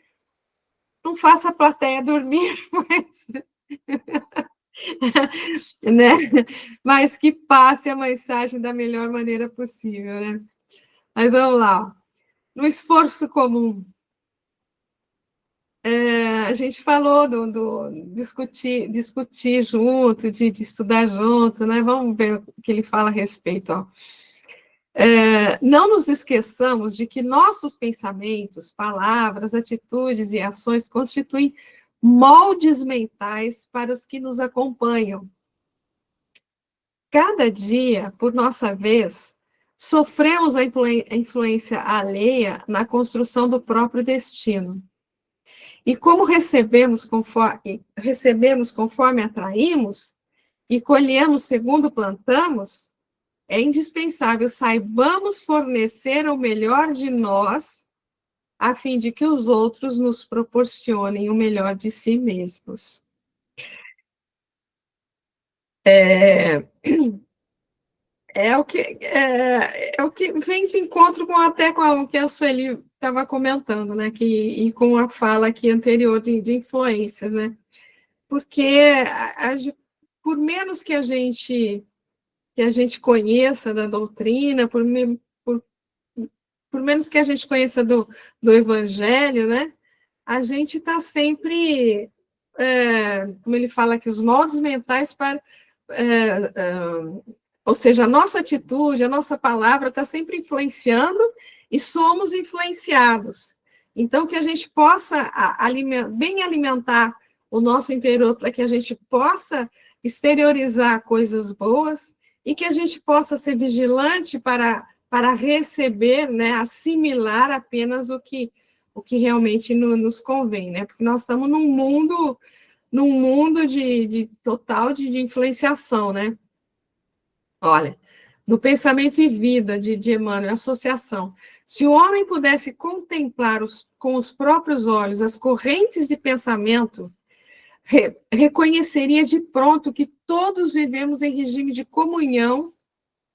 não faça a plateia dormir, né, mas que passe a mensagem da melhor maneira possível, né? Mas vamos lá. No esforço comum, a gente falou do discutir junto, de estudar junto, né? Vamos ver o que ele fala a respeito. Ó. Não nos esqueçamos de que nossos pensamentos, palavras, atitudes e ações constituem moldes mentais para os que nos acompanham. Cada dia, por nossa vez, sofremos a influência alheia na construção do próprio destino. E como recebemos conforme atraímos e colhemos segundo plantamos, é indispensável saibamos fornecer o melhor de nós, a fim de que os outros nos proporcionem o melhor de si mesmos. É o que vem de encontro com o que a Sueli estava comentando, né? E com a fala aqui anterior de influências, né? Porque por menos que a gente conheça da doutrina, por menos que a gente conheça do Evangelho, né? A gente está sempre, como ele fala aqui, os moldes mentais para ou seja, a nossa atitude, a nossa palavra está sempre influenciando e somos influenciados. Então, que a gente possa bem alimentar o nosso interior para que a gente possa exteriorizar coisas boas e que a gente possa ser vigilante para receber, né, assimilar apenas o que realmente nos convém, né? Porque nós estamos num mundo de total de influenciação, né? Olha, no Pensamento e Vida de Emmanuel, associação, se o homem pudesse contemplar com os próprios olhos as correntes de pensamento, reconheceria de pronto que todos vivemos em regime de comunhão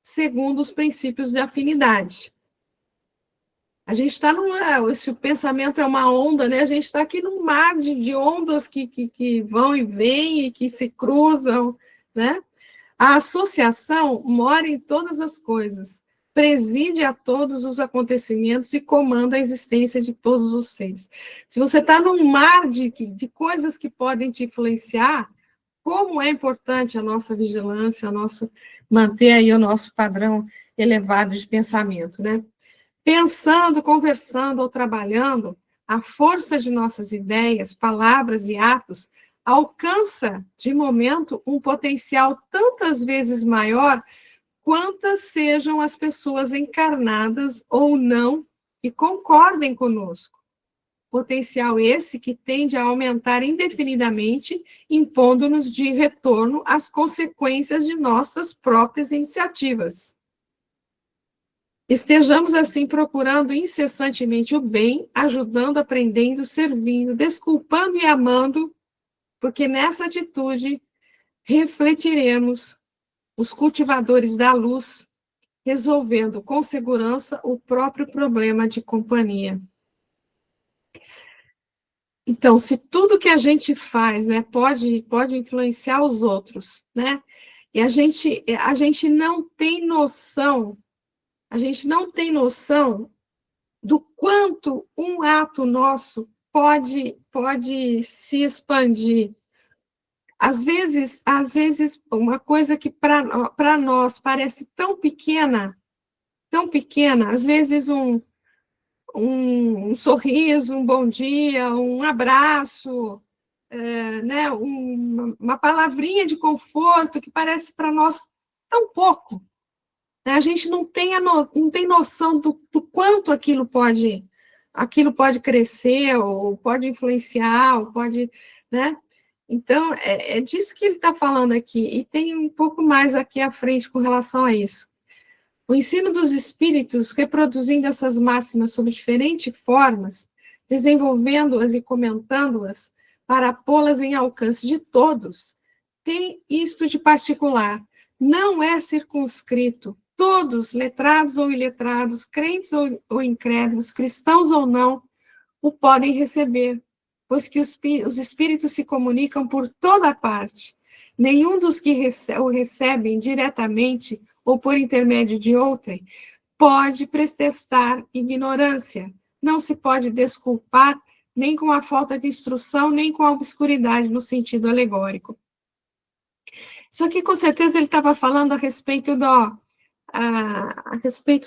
segundo os princípios de afinidade. A gente está se o pensamento é uma onda, né? A gente está aqui num mar de ondas que vão e vêm e que se cruzam, né? A associação mora em todas as coisas, preside a todos os acontecimentos e comanda a existência de todos os seres. Se você está num mar de coisas que podem te influenciar, como é importante a nossa vigilância, manter aí o nosso padrão elevado de pensamento, né? Pensando, conversando ou trabalhando, a força de nossas ideias, palavras e atos alcança, de momento, um potencial tantas vezes maior quantas sejam as pessoas encarnadas ou não que concordem conosco. Potencial esse que tende a aumentar indefinidamente, impondo-nos de retorno às consequências de nossas próprias iniciativas. Estejamos, assim, procurando incessantemente o bem, ajudando, aprendendo, servindo, desculpando e amando, porque nessa atitude refletiremos os cultivadores da luz, resolvendo com segurança o próprio problema de companhia. Então, se tudo que a gente faz, né, pode influenciar os outros, né, e a gente não tem noção, do quanto um ato nosso pode se expandir. Às vezes, uma coisa que para nós parece tão pequena, às vezes um sorriso, um bom dia, um abraço, né, uma palavrinha de conforto que parece para nós tão pouco. A gente não tem noção do quanto aquilo pode crescer, ou pode influenciar, ou pode, né? Então, é disso que ele está falando aqui, e tem um pouco mais aqui à frente com relação a isso. O ensino dos espíritos, reproduzindo essas máximas sob diferentes formas, desenvolvendo-as e comentando-as, para pô-las em alcance de todos, tem isto de particular: não é circunscrito. Todos, letrados ou iletrados, crentes ou incrédulos, cristãos ou não, o podem receber, pois que os espíritos se comunicam por toda parte. Nenhum dos que o recebem diretamente ou por intermédio de outrem pode pretextar ignorância. Não se pode desculpar nem com a falta de instrução, nem com a obscuridade no sentido alegórico. Isso aqui, com certeza, ele estava falando a respeito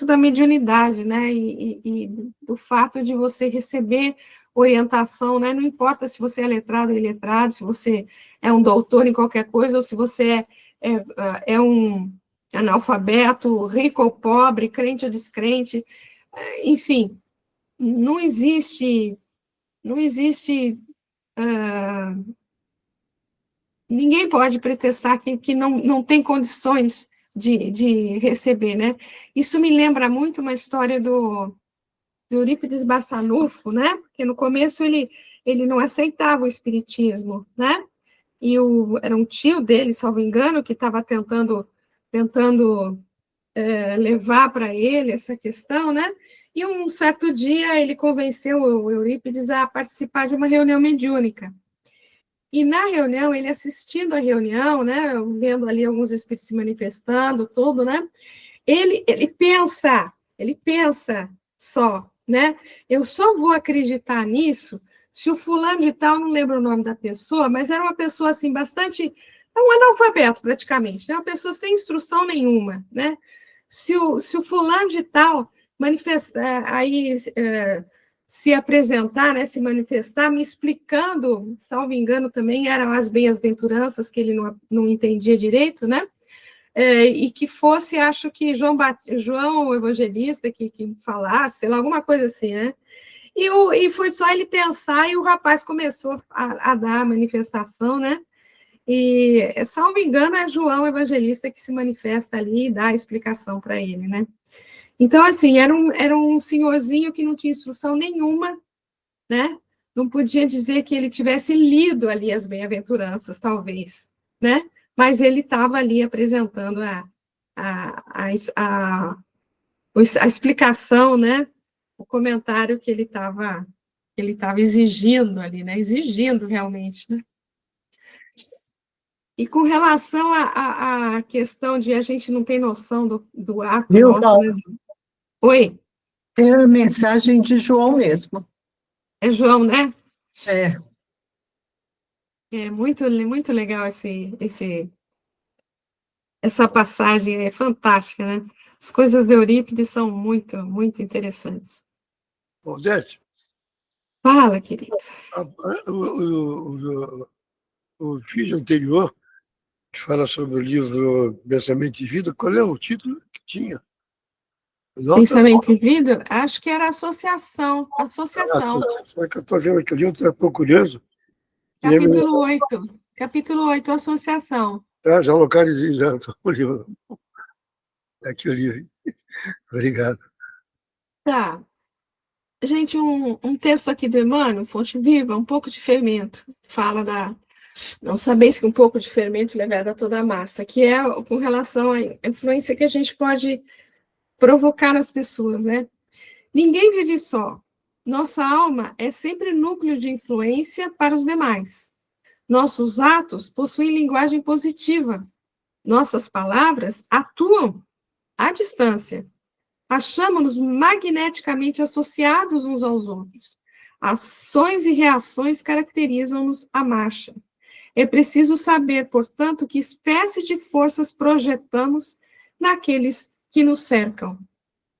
da mediunidade, né, e do fato de você receber orientação, né, não importa se você é letrado ou iletrado, se você é um doutor em qualquer coisa, ou se você é um analfabeto, rico ou pobre, crente ou descrente, enfim, não existe ninguém pode pretextar que não tem condições de receber, né? Isso me lembra muito uma história do Eurípides Barçanufo, né? Porque no começo ele não aceitava o espiritismo, né? E era um tio dele, salvo engano, que estava tentando levar para ele essa questão, né? E um certo dia ele convenceu o Eurípides a participar de uma reunião mediúnica. E na reunião, ele assistindo à reunião, né, vendo ali alguns espíritos se manifestando, tudo, né, ele pensa só, né, eu só vou acreditar nisso se o fulano de tal, não lembro o nome da pessoa, mas era uma pessoa, assim, bastante, um analfabeto, praticamente, né, uma pessoa sem instrução nenhuma, né, se o fulano de tal manifestar, aí... se apresentar, né, se manifestar, me explicando, salvo engano também, eram as bem-aventuranças que ele não entendia direito, né, e que fosse, acho que João o Evangelista que falasse, sei lá, alguma coisa assim, né, e foi só ele pensar, e o rapaz começou a dar a manifestação, né, E, salvo engano, é João Evangelista que se manifesta ali e dá a explicação para ele, né? Então, assim, era um senhorzinho que não tinha instrução nenhuma, né? Não podia dizer que ele tivesse lido ali as bem-aventuranças, talvez, né? Mas ele estava ali apresentando a explicação, né? O comentário que ele estava exigindo ali, né? Exigindo realmente, né? E com relação à questão de a gente não ter noção do ato Viu, nosso, Val? né? Oi, Tem a mensagem de João mesmo. é João, né? É, É muito legal essa passagem, é fantástica, né? As coisas de Eurípides são muito interessantes. Odete, Fala, querido. o vídeo anterior, que fala sobre o livro Pensamento e Vida, qual é o título que tinha? Nota? Pensamento e Vida, acho que era associação. Associação. Só que eu estou vendo aqui o livro, estou um pouco curioso. Capítulo 8. Capítulo 8, associação. Tá, já localizei já o livro. Aqui o livro. Obrigado. Tá. Gente, um texto aqui do Emmanuel, Fonte Viva, um pouco de fermento. Fala não sabeis que um pouco de fermento leveda toda a massa, que é com relação à influência que a gente pode provocar nas pessoas, né? Ninguém vive só. Nossa alma é sempre núcleo de influência para os demais. Nossos atos possuem linguagem positiva. Nossas palavras atuam à distância. Achamos-nos magneticamente associados uns aos outros. Ações e reações caracterizam-nos a marcha. É preciso saber, portanto, que espécie de forças projetamos naqueles que nos cercam.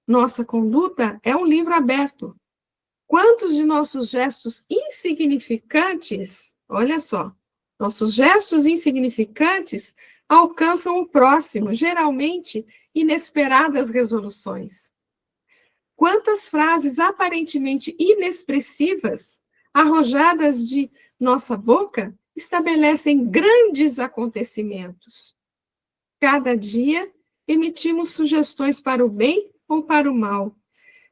Nossa conduta é um livro aberto. Quantos de nossos gestos insignificantes, olha só, nossos gestos insignificantes alcançam o próximo, geralmente inesperadas resoluções. Quantas frases aparentemente inexpressivas, arrojadas de nossa boca, estabelecem grandes acontecimentos. Cada dia emitimos sugestões para o bem ou para o mal.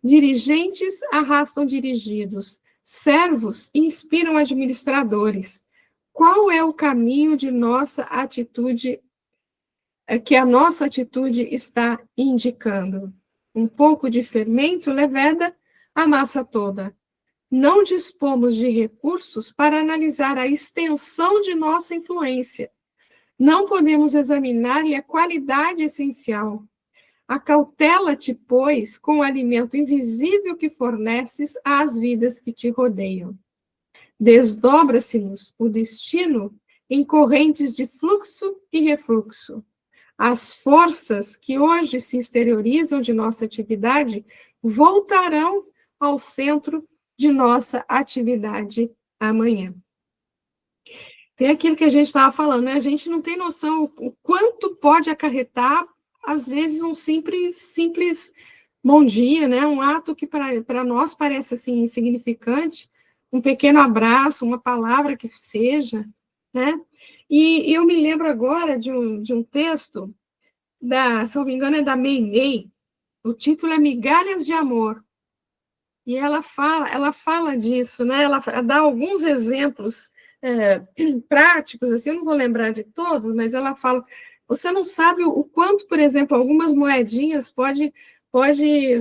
Dirigentes arrastam dirigidos, servos inspiram administradores. Qual é o caminho de nossa atitude, que a nossa atitude está indicando? Um pouco de fermento leveda a massa toda. Não dispomos de recursos para analisar a extensão de nossa influência. Não podemos examinar-lhe a qualidade essencial. Acautela-te, pois, com o alimento invisível que forneces às vidas que te rodeiam. Desdobra-se-nos o destino em correntes de fluxo e refluxo. As forças que hoje se exteriorizam de nossa atividade voltarão ao centro de nossa atividade amanhã. Tem aquilo que a gente estava falando, né? A gente não tem noção o quanto pode acarretar, às vezes, um simples bom dia, né? Um ato que para nós parece assim insignificante, um pequeno abraço, uma palavra que seja, né? E eu me lembro agora de um texto, se não me engano, é da Meimei, o título é Migalhas de Amor. E ela fala disso, né? Ela dá alguns exemplos práticos, assim, eu não vou lembrar de todos, mas ela fala, você não sabe o quanto, por exemplo, algumas moedinhas pode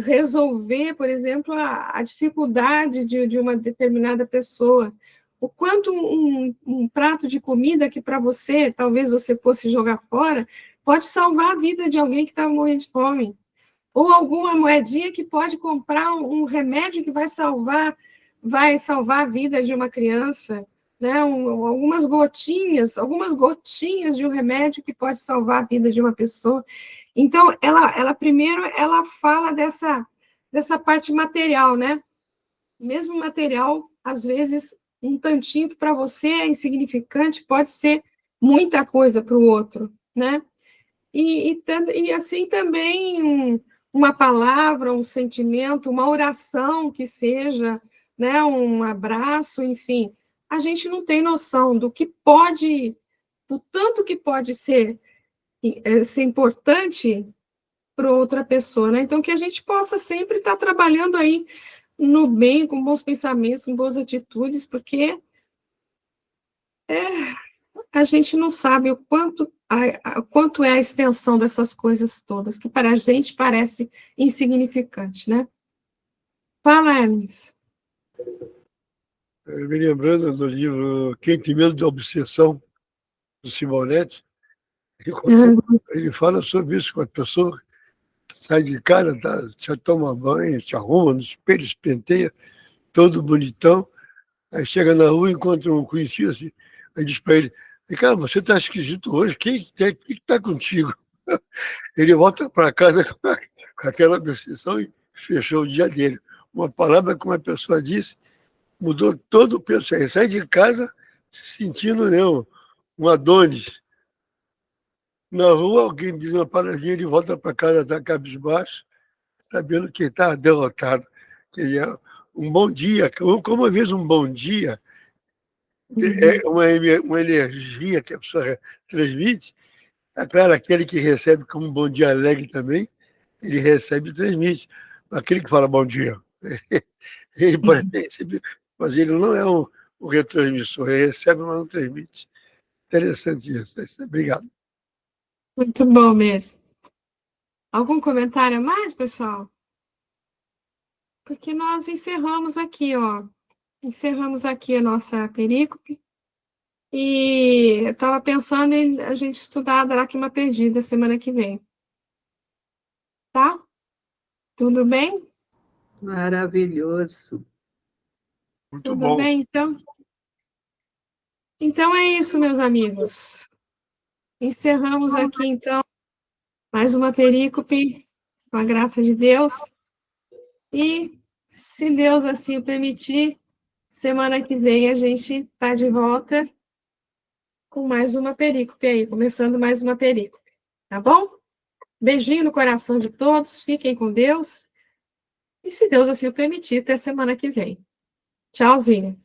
resolver, por exemplo, a dificuldade de uma determinada pessoa. O quanto um prato de comida que para você, talvez você fosse jogar fora, pode salvar a vida de alguém que estava morrendo de fome. Ou alguma moedinha que pode comprar um remédio que vai salvar a vida de uma criança, né? Algumas gotinhas de um remédio que pode salvar a vida de uma pessoa. Então, ela primeiro fala dessa parte material, né? Mesmo material, às vezes, um tantinho que para você é insignificante pode ser muita coisa para o outro, né? E assim também uma palavra, um sentimento, uma oração que seja, né, um abraço, enfim, a gente não tem noção do que pode o tanto que pode ser importante para outra pessoa, né? Então, que a gente possa sempre estar trabalhando aí no bem, com bons pensamentos, com boas atitudes, porque a gente não sabe o quanto é a extensão dessas coisas todas, que para a gente parece insignificante, né? Fala, Hermes. Me lembrando do livro Quem Tem Medo da Obsessão, do Simonetti, ele fala sobre isso, com a pessoa que sai de casa, já toma banho, se arruma no espelho, se penteia, todo bonitão, aí chega na rua, encontra um conhecido assim, aí diz para ele, cara, você está esquisito hoje, o que está contigo? Ele volta para casa com aquela obsessão e fechou o dia dele. Uma palavra que uma pessoa disse mudou todo o pensamento. Ele sai de casa se sentindo, né, um Adonis. Na rua, alguém diz uma palavrinha, ele volta para casa, está cabisbaixo, sabendo que está derrotado. Que é um bom dia, como uma vez um bom dia é uma energia que a pessoa transmite. É claro, aquele que recebe como um bom dia alegre também, ele recebe e transmite. Aquele que fala bom dia, ele pode receber, mas ele não é um retransmissor, ele recebe, mas não transmite. Interessante isso. Obrigado. Muito bom mesmo. Algum comentário a mais, pessoal? Porque nós encerramos aqui, ó. Encerramos aqui a nossa perícope. E eu estava pensando em a gente estudar a dracma perdida semana que vem. Tá? Tudo bem? Maravilhoso. Muito Tudo bom. bem, então? Então é isso, meus amigos. Encerramos aqui, então, mais uma perícope, com a graça de Deus. E, se Deus assim o permitir, semana que vem a gente está de volta com mais uma perícope aí, começando mais uma perícope. Tá bom? Beijinho no coração de todos, fiquem com Deus. E, se Deus assim o permitir, até semana que vem. Tchauzinho.